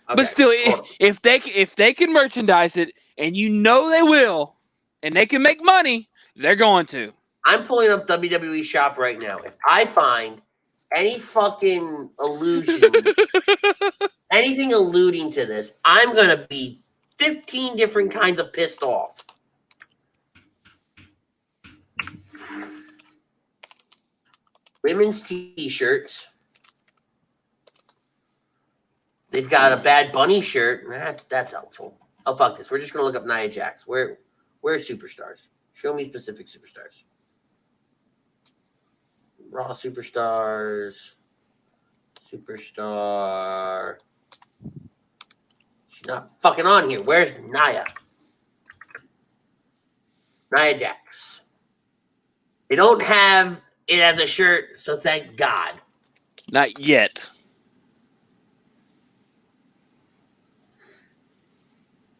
Okay, But still, if they can merchandise it, and you know they will, and they can make money, they're going to. I'm pulling up WWE Shop right now. If I find any fucking allusion, anything alluding to this, I'm going to be 15 different kinds of pissed off. Women's t-shirts. They've got a Bad Bunny shirt. That's helpful. Oh, fuck this. We're just going to look up Nia Jax. Where's superstars? Show me specific superstars. Raw superstars. Superstar. She's not fucking on here. Where's Nia? Nia Jax. They don't have it as a shirt, so thank God. Not yet.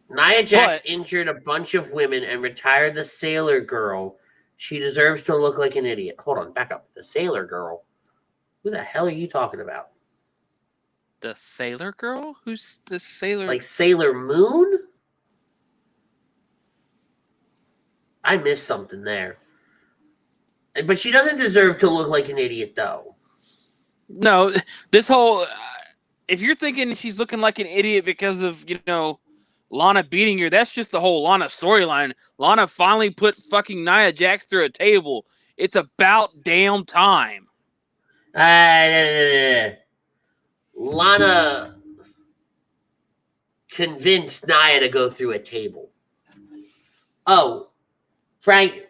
Nia Jax injured a bunch of women and retired the Sailor Girl. She deserves to look like an idiot. Hold on, back up. The Sailor Girl? Who the hell are you talking about? The Sailor Girl? Who's the Sailor? Like Sailor Moon? I missed something there. But she doesn't deserve to look like an idiot, though. No, this whole... if you're thinking she's looking like an idiot because of, Lana beating her, that's just the whole Lana storyline. Lana finally put fucking Nia Jax through a table. It's about damn time. Lana convinced Nia to go through a table. Oh, Frank,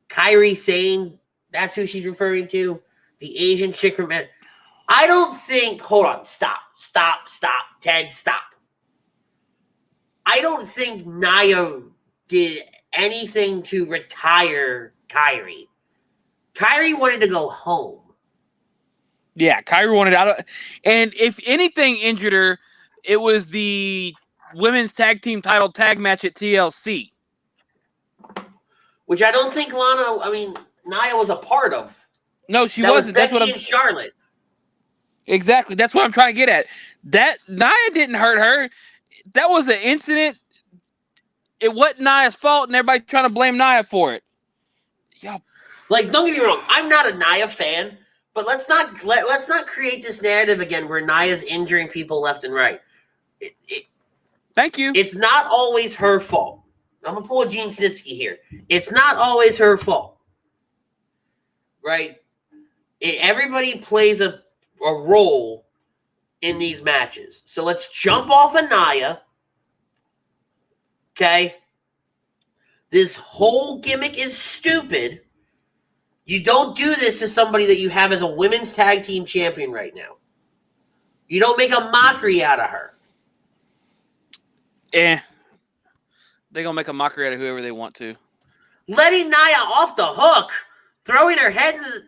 Kairi Sane, that's who she's referring to? The Asian chick from... I don't think... Hold on. Stop. Ted, stop. I don't think Nia did anything to retire Kairi. Kairi wanted to go home. Yeah, Kairi wanted out of... And if anything injured her, it was the women's tag team title tag match at TLC. Which I don't think Nia was a part of. No, she wasn't. That's what I'm... Charlotte. Exactly. That's what I'm trying to get at. That Nia didn't hurt her. That was an incident. It wasn't Nia's fault, and everybody trying to blame Nia for it. Yeah. Like, don't get me wrong. I'm not a Nia fan, but let's not create this narrative again where Nia's injuring people left and right. Thank you. It's not always her fault. I'm gonna pull a Gene Snitsky here. It's not always her fault, right? Everybody plays a role in these matches. So let's jump off of Nia. Okay? This whole gimmick is stupid. You don't do this to somebody that you have as a women's tag team champion right now. You don't make a mockery out of her. They're going to make a mockery out of whoever they want to. Letting Nia off the hook. Throwing her head in the...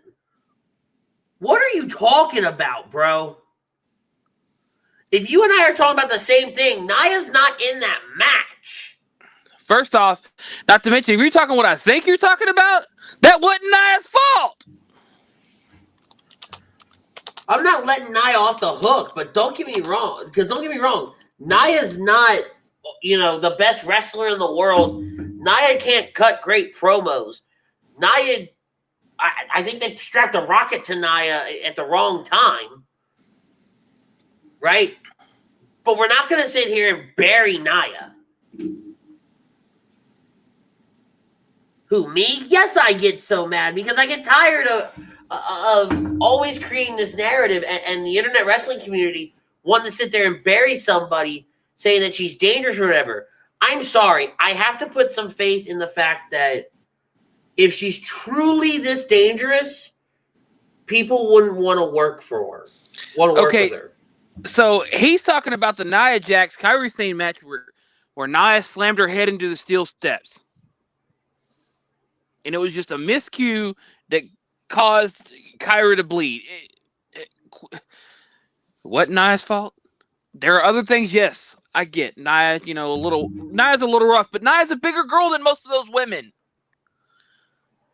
What are you talking about, bro? If you and I are talking about the same thing, Nia's not in that match. First off, not to mention, if you're talking what I think you're talking about, that wasn't Nia's fault. I'm not letting Nia off the hook, but don't get me wrong. Nia's not, the best wrestler in the world. Nia can't cut great promos. Nia, I think they strapped a rocket to Nia at the wrong time. Right? But we're not going to sit here and bury Nia. Who, me? Yes, I get so mad because I get tired of always creating this narrative and the internet wrestling community wanting to sit there and bury somebody saying that she's dangerous or whatever. I'm sorry. I have to put some faith in the fact that if she's truly this dangerous, people wouldn't want to work for her. Work with her. So he's talking about the Nia Jax Kairi Sane match where Nia slammed her head into the steel steps. And it was just a miscue that caused Kairi to bleed. What Nia's fault? There are other things, yes, I get. Nia, Nia's a little rough, but Nia's a bigger girl than most of those women.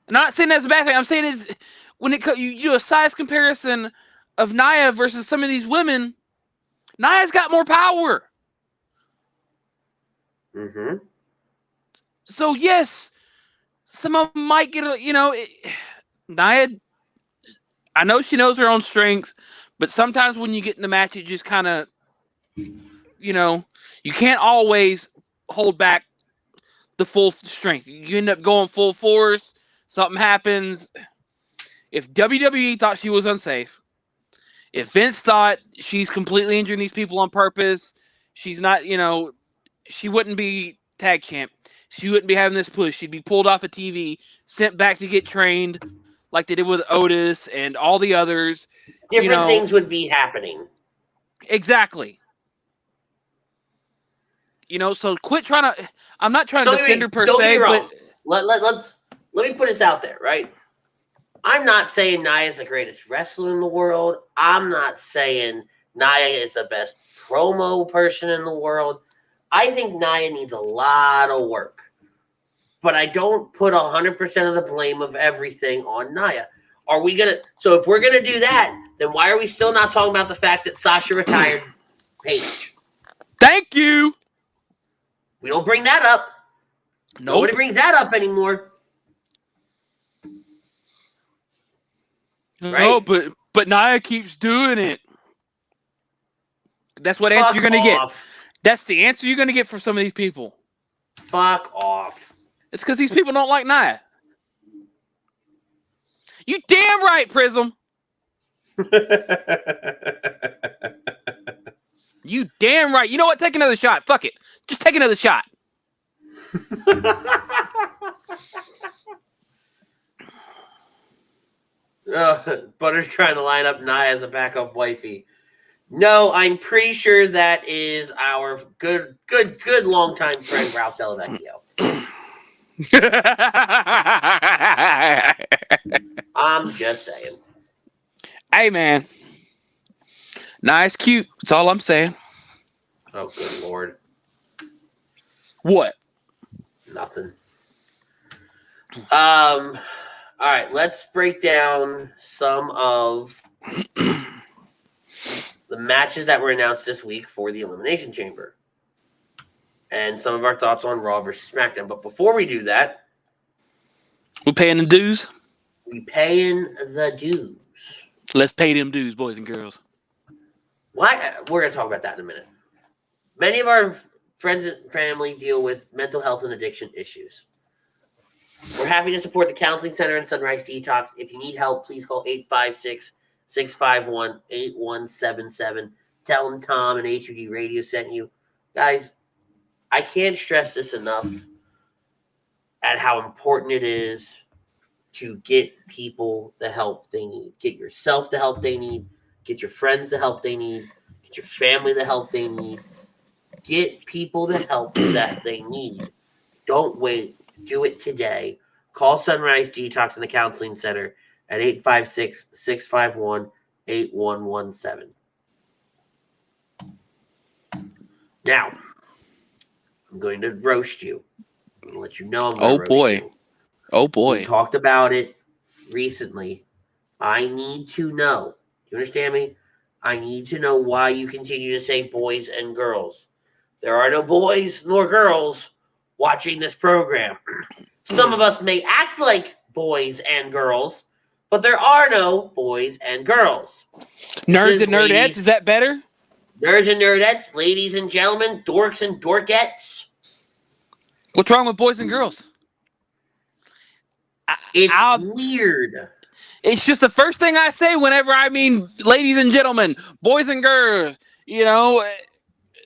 I'm not saying that's a bad thing. I'm saying is when you do a size comparison of Nia versus some of these women, Nia's got more power. Mm-hmm. So yes, some of them might get Nia. I know she knows her own strength, but sometimes when you get in the match, it just kind of, you can't always hold back the full strength. You end up going full force. Something happens. If WWE thought she was unsafe, if Vince thought she's completely injuring these people on purpose, she's not, she wouldn't be tag champ. She wouldn't be having this push. She'd be pulled off of TV, sent back to get trained like they did with Otis and all the others. Different things would be happening. Exactly. So quit trying to... I'm not trying to defend her per se, but... Let me put this out there, right? I'm not saying Nia is the greatest wrestler in the world. I'm not saying Nia is the best promo person in the world. I think Nia needs a lot of work. But I don't put 100% of the blame of everything on Nia. So if we're going to do that, then why are we still not talking about the fact that Sasha retired Paige? Thank you. We don't bring that up. Nope. Nobody brings that up anymore. Right? No, but Nia keeps doing it. That's what answer you're gonna off. get. That's the answer you're gonna get from some of these people. Fuck off. It's because these people don't like Nia. You damn right, Prism. You damn right. You know what? Take another shot. Fuck it. Just take another shot. Butter's trying to line up Nia as a backup wifey. No, I'm pretty sure that is our good longtime friend Ralph Delavecchio. I'm just saying. Hey, man. Nice, cute. That's all I'm saying. Oh, good Lord. What? Nothing. All right, let's break down some of the matches that were announced this week for the Elimination Chamber. And some of our thoughts on Raw versus SmackDown. But before we do that, we're paying the dues. We paying the dues. Let's pay them dues, boys and girls. Why? We're going to talk about that in a minute. Many of our friends and family deal with mental health and addiction issues. We're happy to support the Counseling Center and Sunrise Detox. If you need help, please call 856-651-8177. Tell them Tom and HUD Radio sent you. Guys, I can't stress this enough at how important it is to get people the help they need. Get yourself the help they need. Get your friends the help they need. Get your family the help they need. Get people the help that they need. Don't wait. Do it today. Call Sunrise Detox and the Counseling Center at 856-651-8117. Now, I'm going to roast you. I'm going to let you know I'm going to roast you. Oh, boy. We talked about it recently. I need to know. You understand me? I need to know why you continue to say boys and girls. There are no boys nor girls watching this program. Some of us may act like boys and girls, but there are no boys and girls. Nerds and nerdettes, is that better? Nerds and nerdettes, ladies and gentlemen, dorks and dorkettes. What's wrong with boys and girls? It's weird. It's just the first thing I say whenever I mean ladies and gentlemen, boys and girls, you know,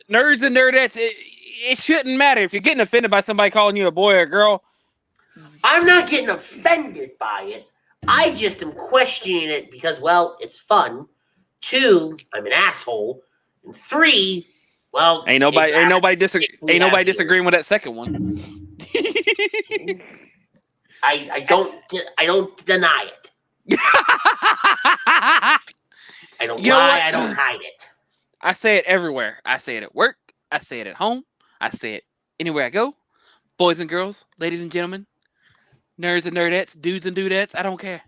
nerds and nerdettes. It shouldn't matter. If you're getting offended by somebody calling you a boy or a girl. I'm not getting offended by it. I just am questioning it because, well, it's fun. 2, I'm an asshole. And 3, well, ain't nobody disagreeing with that second one. I don't deny it. I don't lie. I don't hide it. I say it everywhere. I say it at work. I say it at home. I say it anywhere I go. Boys and girls, ladies and gentlemen, nerds and nerdettes, dudes and dudettes. I don't care.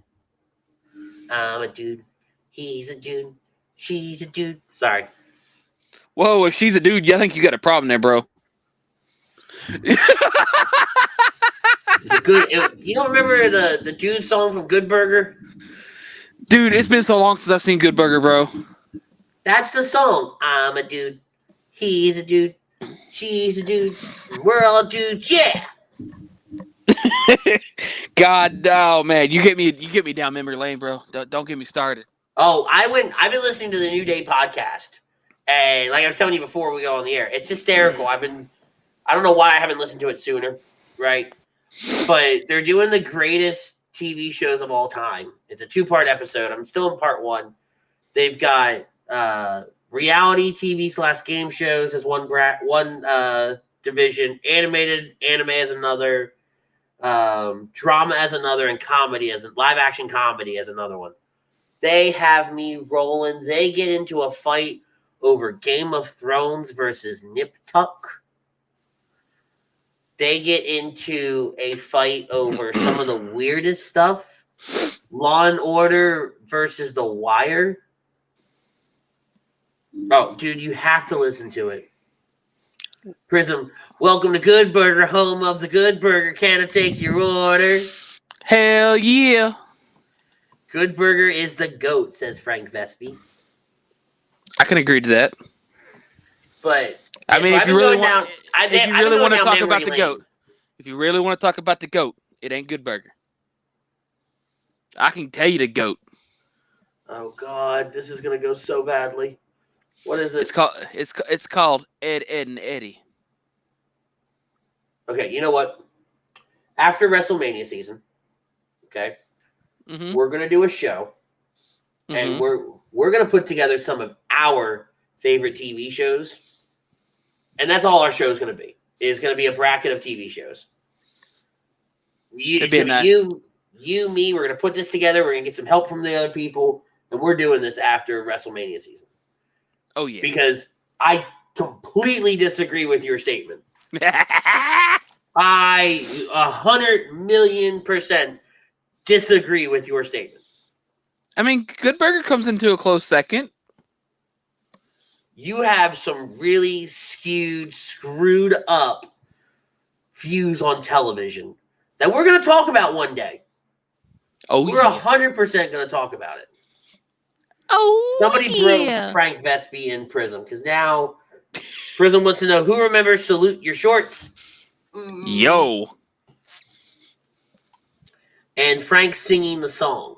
I'm a dude. He's a dude. She's a dude. Sorry. Whoa, if she's a dude, I think you got a problem there, bro. You don't remember the dude song from Good Burger? Dude, it's been so long since I've seen Good Burger, bro. That's the song. I'm a dude. He's a dude. She's a dude. We're all dudes. Yeah. God, oh man, you get me down memory lane, bro. Don't get me started. Oh, I've been listening to the New Day podcast, and like I was telling you before we go on the air, it's hysterical. I don't know why I haven't listened to it sooner, right? But they're doing the greatest TV shows of all time. It's a 2-part episode. I'm still in part 1. They've got reality TV / game shows as one division, animated anime as another, drama as another, and comedy as live action comedy as another one. They have me rolling. They get into a fight over Game of Thrones versus Nip Tuck. They get into a fight over some of the weirdest stuff. Law and Order versus The Wire. Oh, dude, you have to listen to it. Prism, welcome to Good Burger, home of the Good Burger. Can I take your order? Hell yeah. Good Burger is the GOAT, says Frank Vespi. I can agree to that. But I mean, so if you really want to talk memory about the lane. GOAT, if you really want to talk about the GOAT, it ain't Good Burger. I can tell you the GOAT. Oh God, this is gonna go so badly. What is it? It's called Ed, and Eddie. Okay, you know what? After WrestleMania season, okay, Mm-hmm. we're gonna do a show, and we're gonna put together some of our favorite TV shows, and that's all our show is gonna be. It's gonna be a bracket of TV shows. You, me, we're gonna put this together. We're gonna get some help from the other people, and we're doing this after WrestleMania season. Oh yeah, because I completely disagree with your statement. I 100,000,000% disagree with your statement. I mean, Good Burger comes into a close second. You have some really skewed, screwed up views on television that we're going to talk about one day. Oh, we're 100% going to talk about it. Oh, somebody broke Frank Vespi in Prism because now Prism wants to know who remembers Salute Your Shorts. Yo. And Frank singing the song.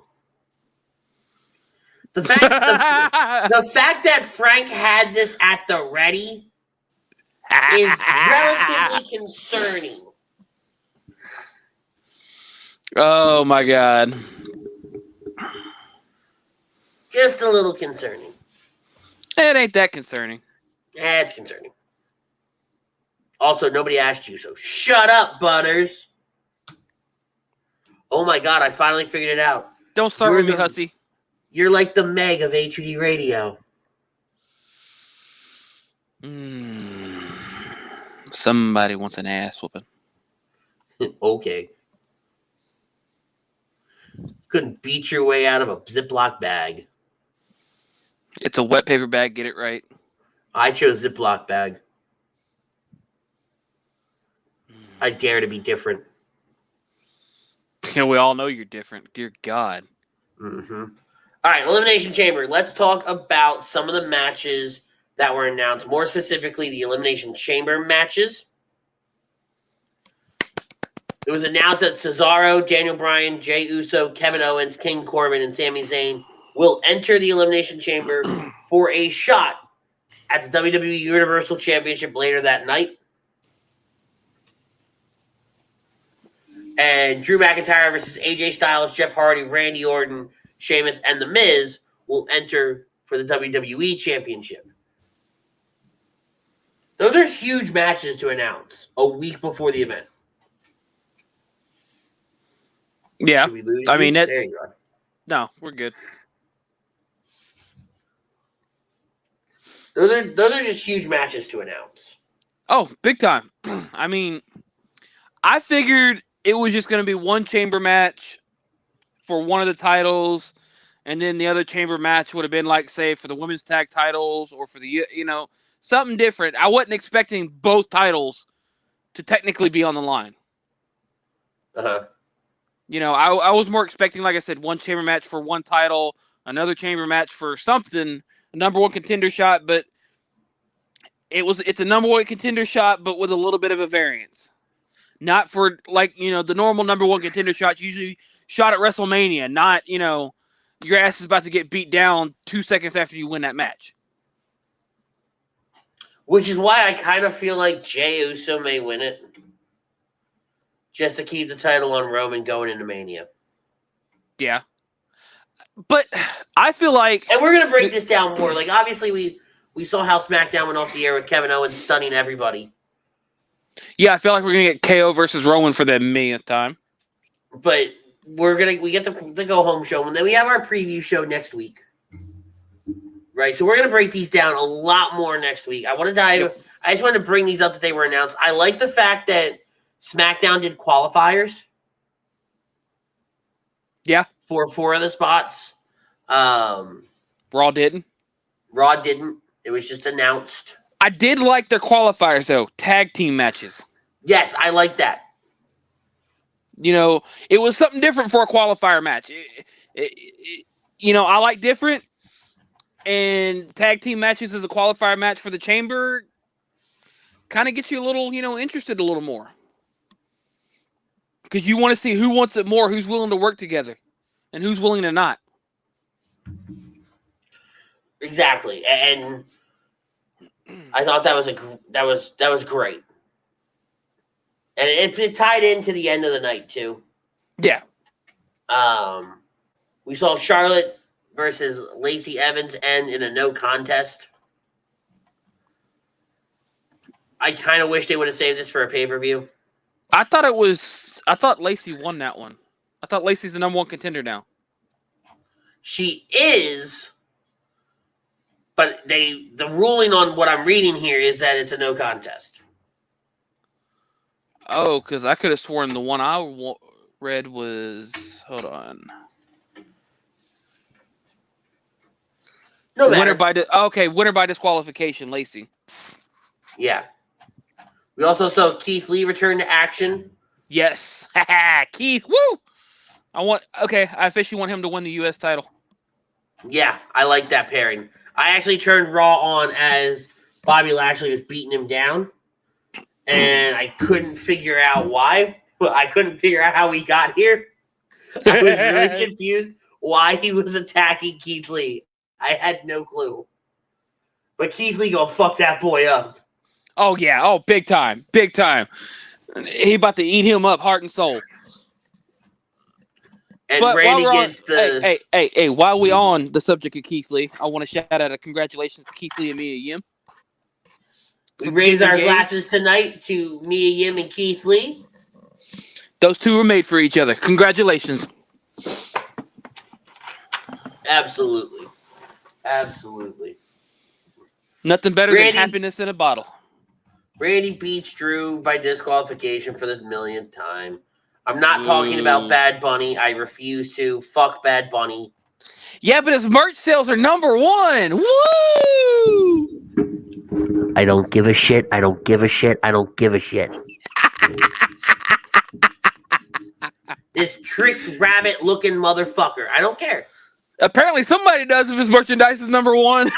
The fact that Frank had this at the ready is relatively concerning. Oh my God. Just a little concerning. It ain't that concerning. It's concerning. Also, nobody asked you, so shut up, Butters. Oh my God, I finally figured it out. Don't start with me, hussy. You're like the Meg of HUD Radio. Somebody wants an ass whooping. Okay. Couldn't beat your way out of a Ziploc bag. It's a wet paper bag, get it right. I chose Ziploc bag. I dare to be different. Yeah, we all know you're different. Dear God. Mm-hmm. All right, Elimination Chamber. Let's talk about some of the matches that were announced. More specifically, the Elimination Chamber matches. It was announced that Cesaro, Daniel Bryan, Jey Uso, Kevin Owens, King Corbin, and Sami Zayn will enter the Elimination Chamber for a shot at the WWE Universal Championship later that night. And Drew McIntyre versus AJ Styles, Jeff Hardy, Randy Orton, Sheamus, and The Miz will enter for the WWE Championship. Those are huge matches to announce a week before the event. Yeah. I mean, there you are. No, we're good. Those are just huge matches to announce. Oh, big time. I mean, I figured it was just going to be one chamber match for one of the titles, and then the other chamber match would have been like, say, for the women's tag titles or for the, something different. I wasn't expecting both titles to technically be on the line. Uh-huh. I was more expecting, like I said, one chamber match for one title, another chamber match for something, a number one contender shot, but it's a number one contender shot, but with a little bit of a variance. Not for, the normal number one contender shots usually shot at WrestleMania, not, your ass is about to get beat down 2 seconds after you win that match. Which is why I kind of feel like Jey Uso may win it. Just to keep the title on Roman going into Mania. Yeah. But I feel like... And we're going to break this down more. Like, obviously, we saw how SmackDown went off the air with Kevin Owens stunning everybody. Yeah, I feel like we're going to get KO versus Rowan for the millionth time. But we get the go-home show, and then we have our preview show next week. Right? So we're going to break these down a lot more next week. I just wanted to bring these up that they were announced. I like the fact that SmackDown did qualifiers. Yeah. For 4 of the spots. Raw didn't. It was just announced. I did like their qualifiers, though. Tag team matches. Yes, I like that. It was something different for a qualifier match. I like different. And tag team matches as a qualifier match for the chamber kind of gets you a little, interested a little more. Because you want to see who wants it more, who's willing to work together, and who's willing to not. Exactly, and I thought that was great, and it tied into the end of the night too. Yeah. We saw Charlotte versus Lacey Evans end in a no contest. I kind of wish they would have saved this for a pay-per-view. I thought Lacey won that one. I thought Lacey's the number one contender now. She is, but the ruling on what I'm reading here is that it's a no contest. Oh, because I could have sworn the one I read was, hold on. No matter. Winner by disqualification, Lacey. Yeah. We also saw Keith Lee return to action. Yes. Keith, woo! I officially want him to win the U.S. title. Yeah, I like that pairing. I actually turned Raw on as Bobby Lashley was beating him down, and I couldn't figure out why. I couldn't figure out how he got here. I was really confused why he was attacking Keith Lee. I had no clue. But Keith Lee gonna fuck that boy up. Oh, yeah. Oh, big time. Big time. He about to eat him up, heart and soul. And but Randy gets the... Hey, while we on the subject of Keith Lee, I want to shout out a congratulations to Keith Lee and Mia Yim. We raise our glasses tonight to Mia Yim and Keith Lee. Those two were made for each other. Congratulations. Absolutely. Absolutely. Nothing better than happiness in a bottle. Randy beats Drew by disqualification for the millionth time. I'm not talking about Bad Bunny. I refuse to. Fuck Bad Bunny. Yeah, but his merch sales are number one. Woo! I don't give a shit. I don't give a shit. I don't give a shit. This Trix Rabbit looking motherfucker. I don't care. Apparently somebody does if his merchandise is number one.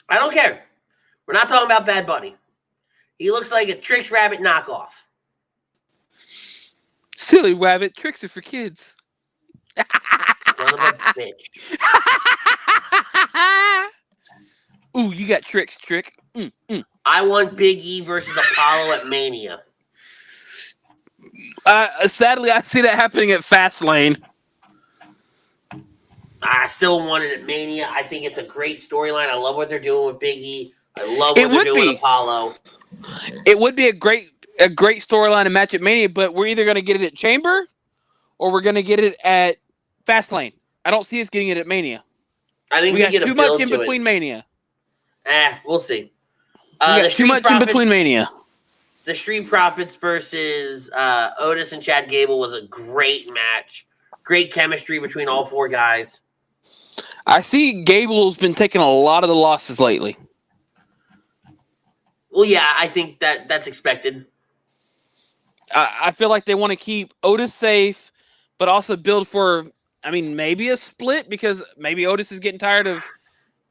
I don't care. We're not talking about Bad Bunny. He looks like a Trix Rabbit knockoff. Silly rabbit. Tricks are for kids. Son of a bitch. Ooh, you got tricks, Trick. I want Big E versus Apollo at Mania. Sadly, I see that happening at Fastlane. I still want it at Mania. I think it's a great storyline. I love what they're doing with Big E. I love what they're doing with Apollo. It would be a great storyline and match at Mania, but we're either going to get it at Chamber or we're going to get it at Fastlane. I don't see us getting it at Mania. I think we got too much in between Mania. We'll see. We got too much in between Mania. The Street Profits versus Otis and Chad Gable was a great match. Great chemistry between all four guys. I see Gable's been taking a lot of the losses lately. Well, yeah, I think that's expected. I feel like they want to keep Otis safe, but also build for, maybe a split because maybe Otis is getting tired of,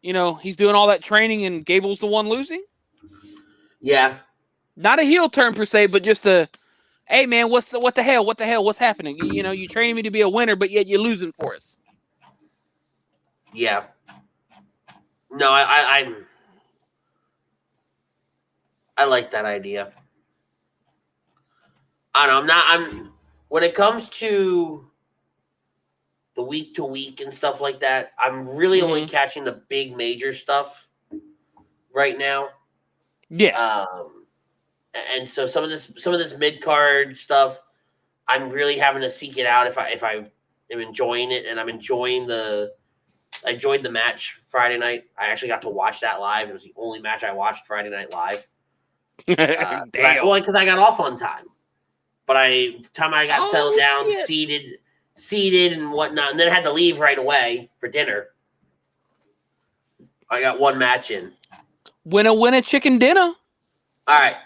he's doing all that training and Gable's the one losing. Yeah. Not a heel turn per se, but just a, hey man, what the hell? What the hell? What's happening? You're training me to be a winner, but yet you're losing for us. Yeah. No, I like that idea. I don't know. When it comes to the week to week and stuff like that, I'm really only catching the big major stuff right now. Yeah. And so some of this mid card stuff, I'm really having to seek it out if I am enjoying it, and I'm enjoying I enjoyed the match Friday night. I actually got to watch that live. It was the only match I watched Friday night live. Damn. Because I got off on time. But time I got settled down, seated and whatnot, and then I had to leave right away for dinner. I got one match in. Winner, chicken dinner. All right.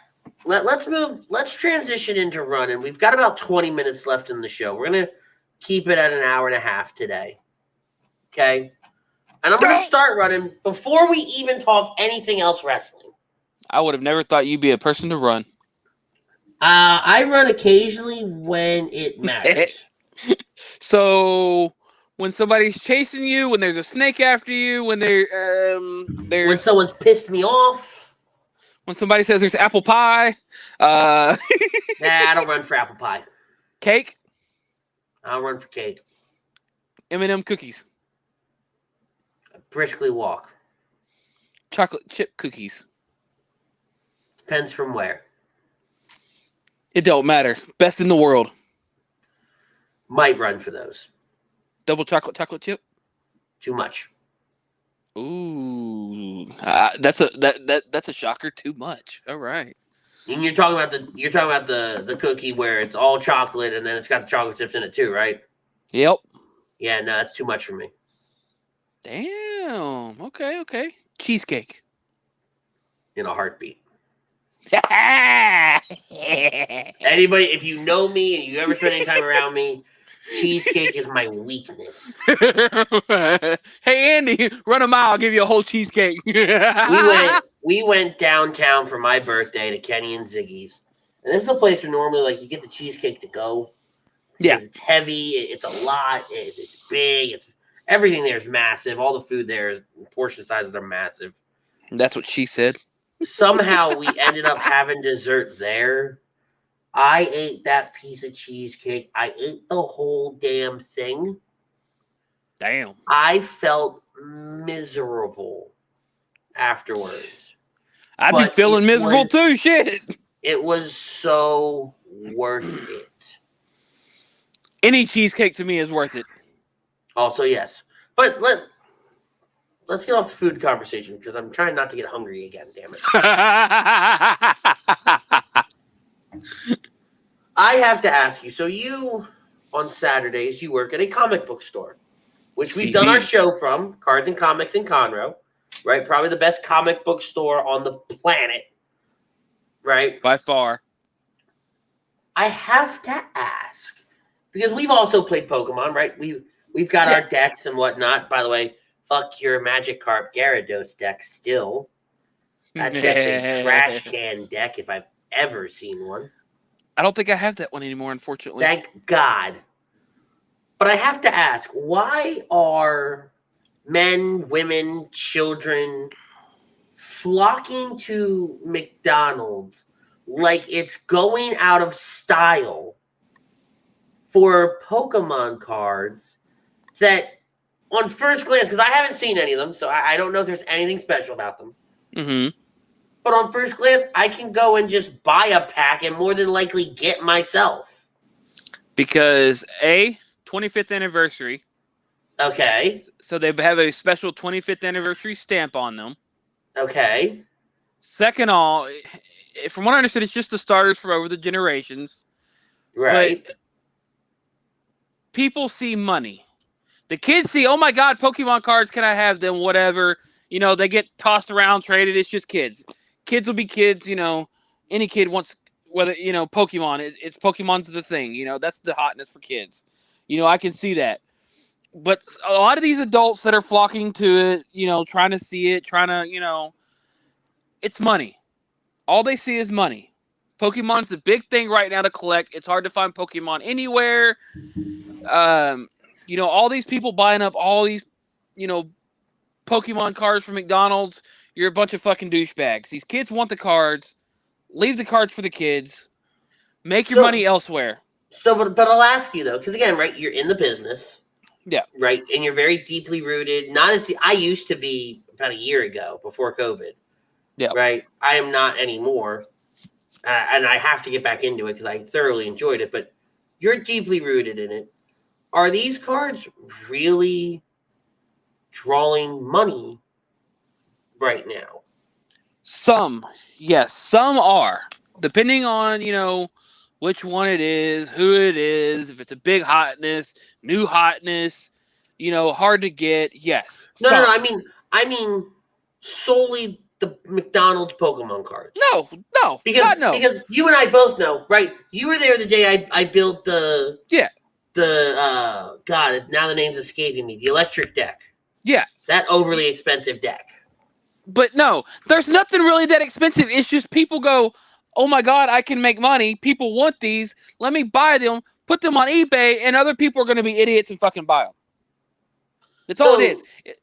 Let's move. Let's transition into running. We've got about 20 minutes left in the show. We're going to keep it at an hour and a half today. Okay? And I'm going to start running before we even talk anything else wrestling. I would have never thought you'd be a person to run. I run occasionally when it matters. So when somebody's chasing you, when there's a snake after you, when When someone's pissed me off. when somebody says there's apple pie, Nah, I don't run for apple pie. cake, I'll run for cake. M&M cookies, I briskly walk. chocolate chip cookies. Depends from where. It don't matter. Best in the world. Might run for those. Double chocolate chip. Too much. Ooh, that's a shocker. Too much. All right. And you're talking about the cookie where it's all chocolate and then it's got the chocolate chips in it too, right? Yep. Yeah, no, that's too much for me. Damn. Okay. Cheesecake. In a heartbeat. Anybody, if you know me and you ever spend any time around me, cheesecake is my weakness. Hey Andy, run a mile. I'll give you a whole cheesecake. We went downtown for my birthday to Kenny and Ziggy's, and this is a place where normally like you get the cheesecake to go. Yeah, it's heavy. It's a lot. It's big. It's everything there is massive. All the food there, portion sizes are massive. That's what she said. Somehow we ended up having dessert there. I ate that piece of cheesecake. I ate the whole damn thing. Damn. I felt miserable afterwards. I'd be feeling miserable too. Shit. It was so worth it. Any cheesecake to me is worth it. Also, yes. But let's get off the food conversation because I'm trying not to get hungry again, damn it. I have to ask you, so you, on Saturdays, you work at a comic book store, which we've done our show from, Cards and Comics in Conroe, right? Probably the best comic book store on the planet, right? By far. I have to ask, because we've also played Pokemon, right? We've got our decks and whatnot. By the way, fuck your Magikarp Gyarados deck still. That deck's a trash can deck if I've ever seen one. I don't think I have that one anymore, unfortunately. Thank God. But I have to ask, why are men, women, children flocking to McDonald's like it's going out of style for Pokemon cards that on first glance, because I haven't seen any of them, so I don't know if there's anything special about them. Mm-hmm. But on first glance, I can go and just buy a pack and more than likely get myself. Because 25th anniversary. Okay. So they have a special 25th anniversary stamp on them. Okay. Second all, from what I understood, it's just the starters from over the generations. Right. But people see money. The kids see, oh my God, Pokemon cards, can I have them? Whatever. You know, they get tossed around, traded. It's just kids. Kids will be kids, you know. Any kid wants, whether, you know, Pokemon. It's Pokemon's the thing. You know, that's the hotness for kids. You know, I can see that. But a lot of these adults that are flocking to it, you know, trying to see it, trying to, you know, it's money. All they see is money. Pokemon's the big thing right now to collect. It's hard to find Pokemon anywhere. You know, all these people buying up all these, you know, Pokemon cards from McDonald's. You're a bunch of fucking douchebags. These kids want the cards. Leave the cards for the kids. Make your money elsewhere. So, but I'll ask you though, because again, right, you're in the business. Yeah. Right, and you're very deeply rooted. Not as I used to be about a year ago before COVID. Yeah. Right. I am not anymore, and I have to get back into it because I thoroughly enjoyed it. But you're deeply rooted in it. Are these cards really drawing money right now? Some, yes, some are. Depending on, you know, which one it is, who it is, if it's a big hotness, new hotness, you know, hard to get. Yes. No. I mean, solely the McDonald's Pokemon cards. No. Because you and I both know, right? You were there the day I built the God, now the name's escaping me. The electric deck. Yeah. That overly expensive deck. But no, there's nothing really that expensive. It's just people go, oh my God, I can make money. People want these. Let me buy them, put them on eBay, and other people are going to be idiots and fucking buy them. That's all it is.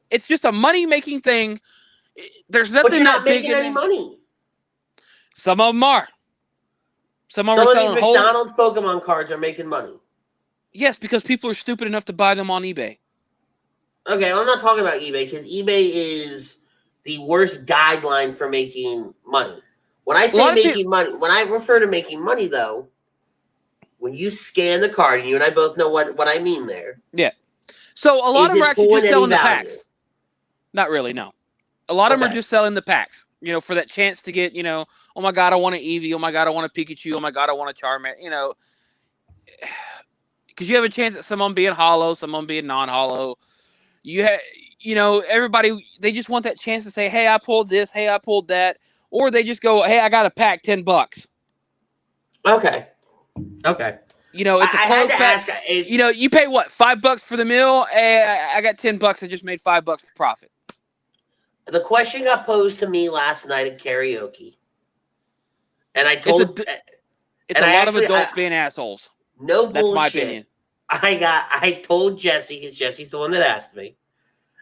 It's just a money-making thing. There's nothing but you're not big making any money. Some of them are. Some of them Some are of selling these McDonald's Pokemon cards are making money. Yes, because people are stupid enough to buy them on eBay. Okay, I'm not talking about eBay because eBay is the worst guideline for making money. When I say making money, when I refer to making money, though, when you scan the card, and you and I both know what I mean there. Yeah. So a lot of them are actually just selling the packs. Not really, no. A lot of them are just selling the packs, for that chance to get, oh my God, I want an Eevee. Oh my God, I want a Pikachu. Oh my God, I want a Charmander, because you have a chance at someone being hollow, someone being non-hollow. Everybody, they just want that chance to say, hey, I pulled this. Hey, I pulled that. Or they just go, hey, I got a pack, $10. Okay. It's a closed pack. You pay what, $5 for the meal? Hey, I got $10. I just made $5 profit. The question got posed to me last night at karaoke, and I told it's a lot of adults being assholes. No bullshit. That's my opinion. I told Jesse, because Jesse's the one that asked me.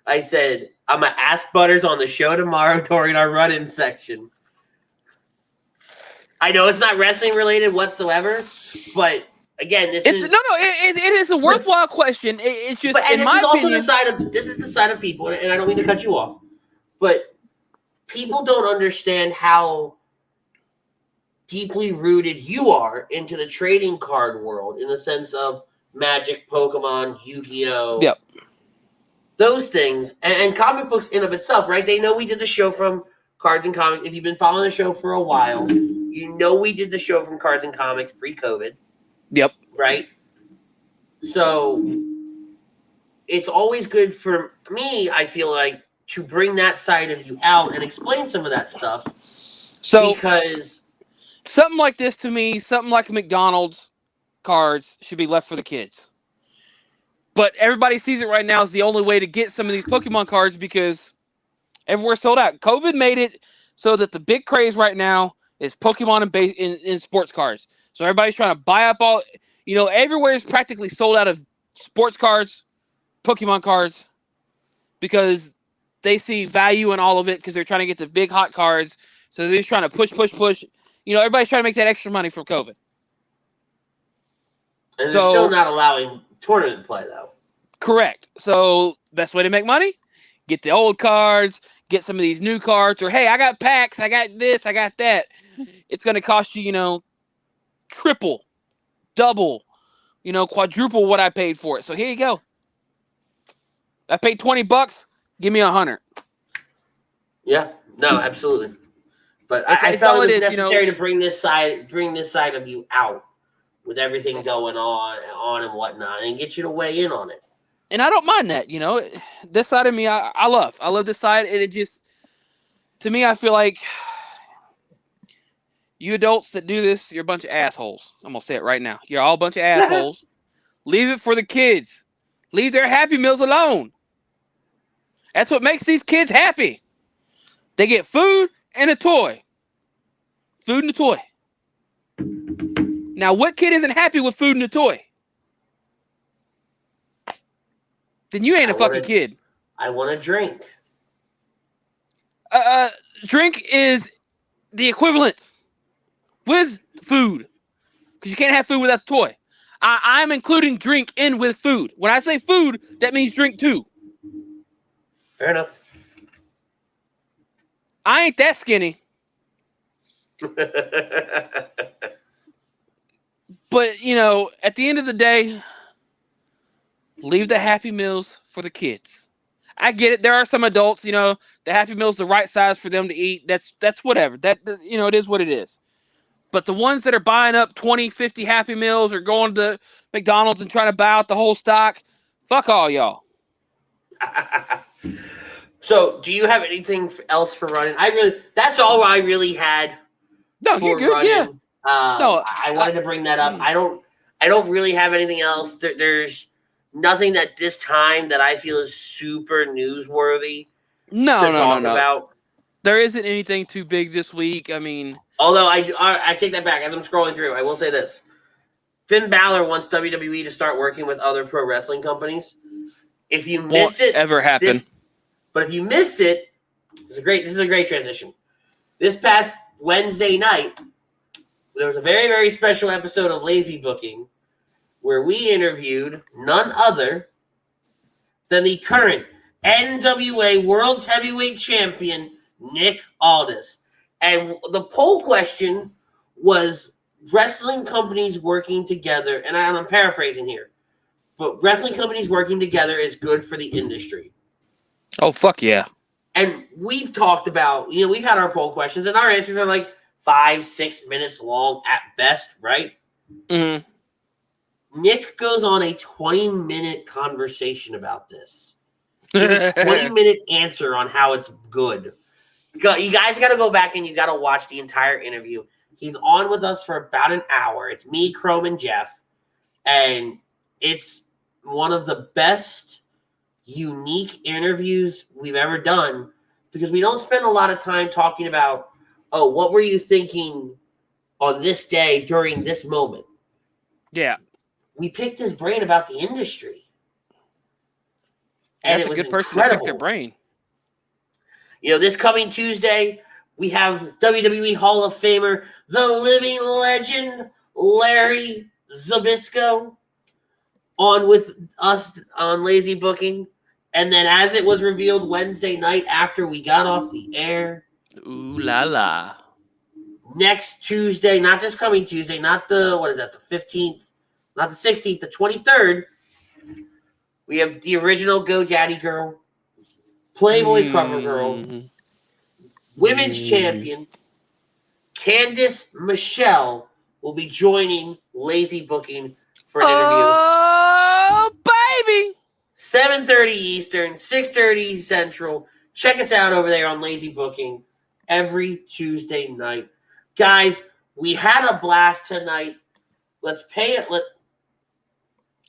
I said, I'm gonna ask Butters on the show tomorrow during our run-in section. I know it's not wrestling related whatsoever, but again, it is a worthwhile question. It's just, in my opinion, this is the side of people, and I don't mean to cut you off, but people don't understand how deeply rooted you are into the trading card world in the sense of Magic, Pokemon, Yu-Gi-Oh. Yep. Those things, and comic books in of itself, right? They know we did the show from Cards and Comics. If you've been following the show for a while, you know we did the show from Cards and Comics pre-COVID. Yep. Right? So it's always good for me, I feel like, to bring that side of you out and explain some of that stuff. So, because something like this to me, something like McDonald's cards should be left for the kids. But everybody sees it right now as the only way to get some of these Pokemon cards because everywhere's sold out. COVID made it so that the big craze right now is Pokemon in sports cards. So everybody's trying to buy up all, everywhere is practically sold out of sports cards, Pokemon cards, because they see value in all of it because they're trying to get the big hot cards. So they're just trying to push. Everybody's trying to make that extra money from COVID. And they're still not allowing tournament play, though. Correct. So best way to make money, get the old cards, get some of these new cards, or hey, I got packs, I got this, I got that. It's going to cost you, triple, double, quadruple what I paid for it. So here you go. I paid $20. Give me $100. Yeah. No, absolutely. But I felt it was necessary to bring this side of you out with everything going on and whatnot, and get you to weigh in on it. And I don't mind that, this side of me, I love this side. And it just, to me, I feel like you adults that do this, you're a bunch of assholes. I'm going to say it right now. You're all a bunch of assholes. Leave it for the kids. Leave their Happy Meals alone. That's what makes these kids happy. They get food and a toy. Food and a toy. Now, what kid isn't happy with food and a toy? Then you ain't a fucking kid. I want a drink. Drink is the equivalent with food. Because you can't have food without the toy. I'm including drink in with food. When I say food, that means drink too. Fair enough. I ain't that skinny. But, at the end of the day, leave the Happy Meals for the kids. I get it. There are some adults, the Happy Meal's the right size for them to eat. That's whatever. That it is what it is. But the ones that are buying up 20, 50 Happy Meals or going to McDonald's and trying to buy out the whole stock, fuck all y'all. So, do you have anything else for running? That's all I really had. No, you're good. Running. Yeah. I wanted to bring that up. I don't really have anything else. There's nothing at this time that I feel is super newsworthy No. about. There isn't anything too big this week. I mean, Although I take that back. As I'm scrolling through, I will say this. Finn Balor wants WWE to start working with other pro wrestling companies. If you missed it, ever happen. But if you missed it, this is a great transition. This past Wednesday night, there was a very, very special episode of Lazy Booking where we interviewed none other than the current NWA World's Heavyweight Champion, Nick Aldis. And the poll question was wrestling companies working together, and I'm paraphrasing here, but wrestling companies working together is good for the industry. Oh, fuck yeah. And we've talked about, we've had our poll questions, and our answers are like 5-6 minutes long at best, right? Mm-hmm. Nick goes on a 20-minute conversation about this. A 20-minute answer on how it's good. You guys got to go back and you got to watch the entire interview. He's on with us for about an hour. It's me, Chrome, and Jeff. And it's one of the best unique interviews we've ever done because we don't spend a lot of time talking about, oh, what were you thinking on this day during this moment? Yeah. We picked his brain about the industry. And that's a good person to pick their brain. This coming Tuesday, we have WWE Hall of Famer, the living legend, Larry Zbyszko, on with us on Lazy Booking. And then as it was revealed Wednesday night after we got off the air. Ooh la la. Next Tuesday, not this coming Tuesday, not the 15th, not the 16th, the 23rd. We have the original GoDaddy girl, Playboy cover girl, women's champion, Candice Michelle will be joining Lazy Booking for an interview. Oh, baby! 7:30 Eastern, 6:30 Central. Check us out over there on Lazy Booking every Tuesday night. Guys, we had a blast tonight. Let's pay it.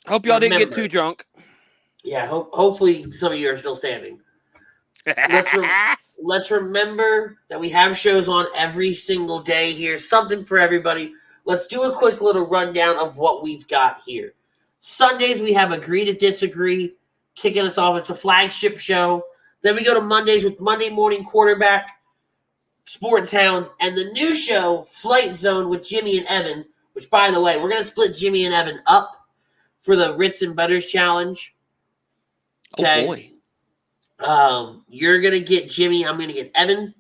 Hope y'all didn't get too drunk. Yeah, hopefully some of you are still standing. Let's remember that we have shows on every single day here. Something for everybody. Let's do a quick little rundown of what we've got here. Sundays, we have Agree to Disagree kicking us off. It's a flagship show. Then we go to Mondays with Monday Morning Quarterback, Sports Hounds, and the new show, Flight Zone with Jimmy and Evan, which, by the way, we're going to split Jimmy and Evan up for the Ritz and Butters challenge. Okay? Oh, boy. You're going to get Jimmy. I'm going to get Evan.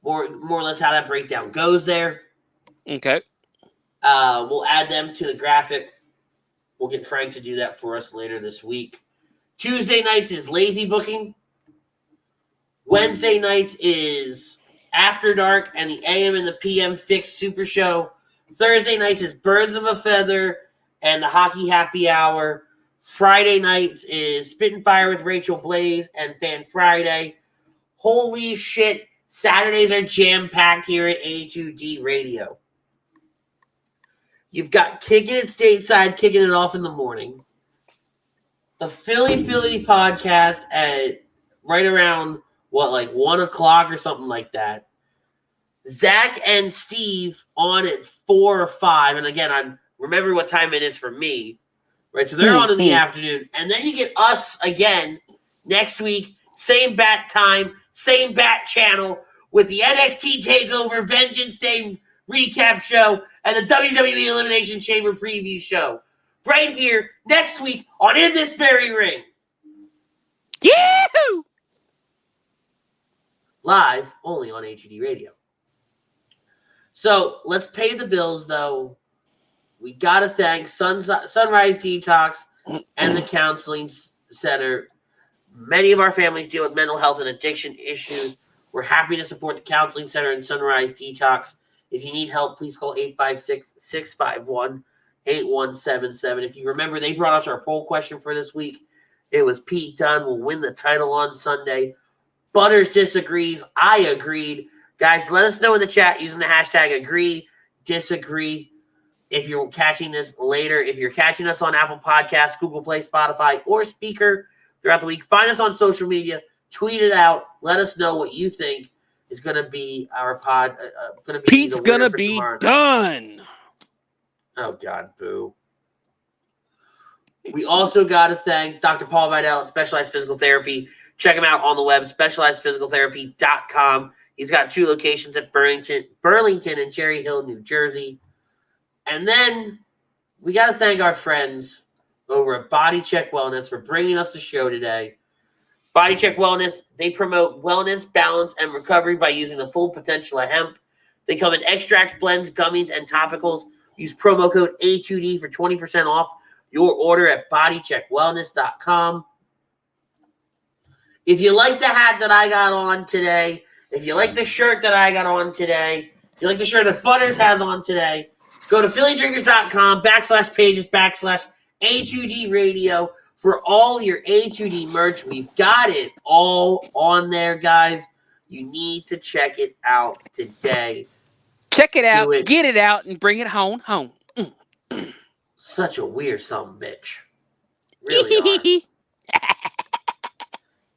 More or less how that breakdown goes there. Okay. We'll add them to the graphic. We'll get Frank to do that for us later this week. Tuesday nights is Lazy Booking. Wednesday nights is After Dark and the AM and the PM Fix Super Show. Thursday nights is Birds of a Feather and the Hockey Happy Hour. Friday nights is Spit and Fire with Rachel Blaze and Fan Friday. Holy shit. Saturdays are jam-packed here at A2D Radio. You've got Kicking It Stateside, kicking it off in the morning. The Philly podcast at right around, 1 o'clock or something like that. Zach and Steve on at 4 or 5. And again, I remember what time it is for me. Right, so they're on in the afternoon. And then you get us again next week. Same bat time, same bat channel with the NXT TakeOver Vengeance Day recap show and the WWE Elimination Chamber preview show. Right here next week on In This Very Ring. Yee-hoo! Live only on AGD Radio. So let's pay the bills, though. We got to thank Sunrise Detox and the Counseling Center. Many of our families deal with mental health and addiction issues. We're happy to support the Counseling Center and Sunrise Detox. If you need help, please call 856-651-8177. If you remember, they brought us our poll question for this week. It was Pete Dunne will win the title on Sunday. Butters disagrees. I agreed. Guys, let us know in the chat using the hashtag agree, disagree. if you're catching this later, if you're catching us on Apple Podcasts, Google Play, Spotify, or Speaker throughout the week, find us on social media, tweet it out, let us know what you think is going to be our pod. Pete's going to be done. Oh, God, boo. We also got to thank Dr. Paul Vidal at Specialized Physical Therapy. Check him out on the web, specializedphysicaltherapy.com. He's got 2 locations at Burlington and Cherry Hill, New Jersey. And then we got to thank our friends over at Body Check Wellness for bringing us the show today. Body Check Wellness, they promote wellness, balance, and recovery by using the full potential of hemp. They come in extracts, blends, gummies, and topicals. Use promo code A2D for 20% off your order at bodycheckwellness.com. If you like the hat that I got on today, if you like the shirt that I got on today, if you like the shirt that Butters has on today, go to phillydrinkers.com/pages/A2D radio for all your A2D merch. We've got it all on there, guys. You need to check it out today. Check it out, get it out, and bring it home. Such a weird son of a bitch. Really are.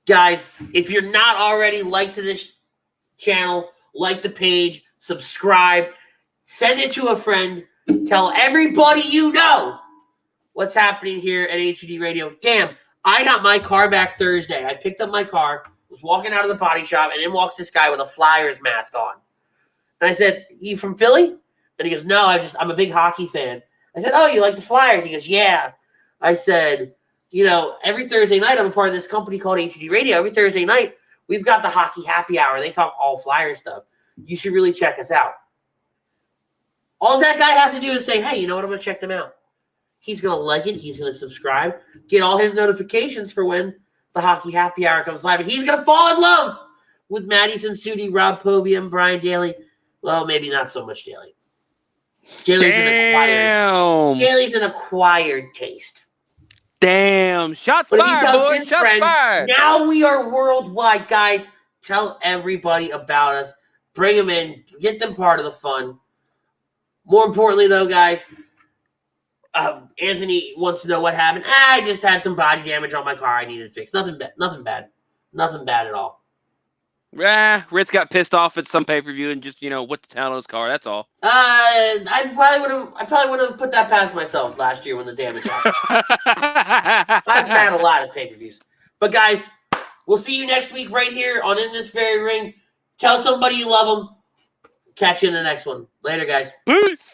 Guys, if you're not already liked to this channel, like the page, subscribe, send it to a friend, tell everybody you know what's happening here at A2D Radio. Damn, I got my car back Thursday. I picked up my car, was walking out of the body shop, and in walks this guy with a Flyers mask on. And I said, "You from Philly?" And he goes, "No, I'm a big hockey fan." I said, "Oh, you like the Flyers?" He goes, "Yeah." I said, "You know, every Thursday night, I'm a part of this company called A2D Radio. Every Thursday night, we've got the hockey happy hour. They talk all Flyer stuff. You should really check us out." All that guy has to do is say, "Hey, you know what? I'm going to check them out." He's going to like it. He's going to subscribe, get all his notifications for when the hockey happy hour comes live. And he's going to fall in love with Maddie Sudi, Rob Pobia, and Brian Daly. Well, maybe not so much Daly. Daly's an acquired taste. Damn. Shots fired, boys. Shots fired. Now we are worldwide, guys. Tell everybody about us. Bring them in. Get them part of the fun. More importantly, though, guys, Anthony wants to know what happened. I just had some body damage on my car I needed to fix. Nothing bad. Nothing bad at all. Ritz got pissed off at some pay-per-view and just, went to town on his car. That's all. I probably would have put that past myself last year when the damage happened. I've had a lot of pay-per-views. But, guys, we'll see you next week right here on In This Very Ring. Tell somebody you love them. Catch you in the next one. Later, guys. Peace.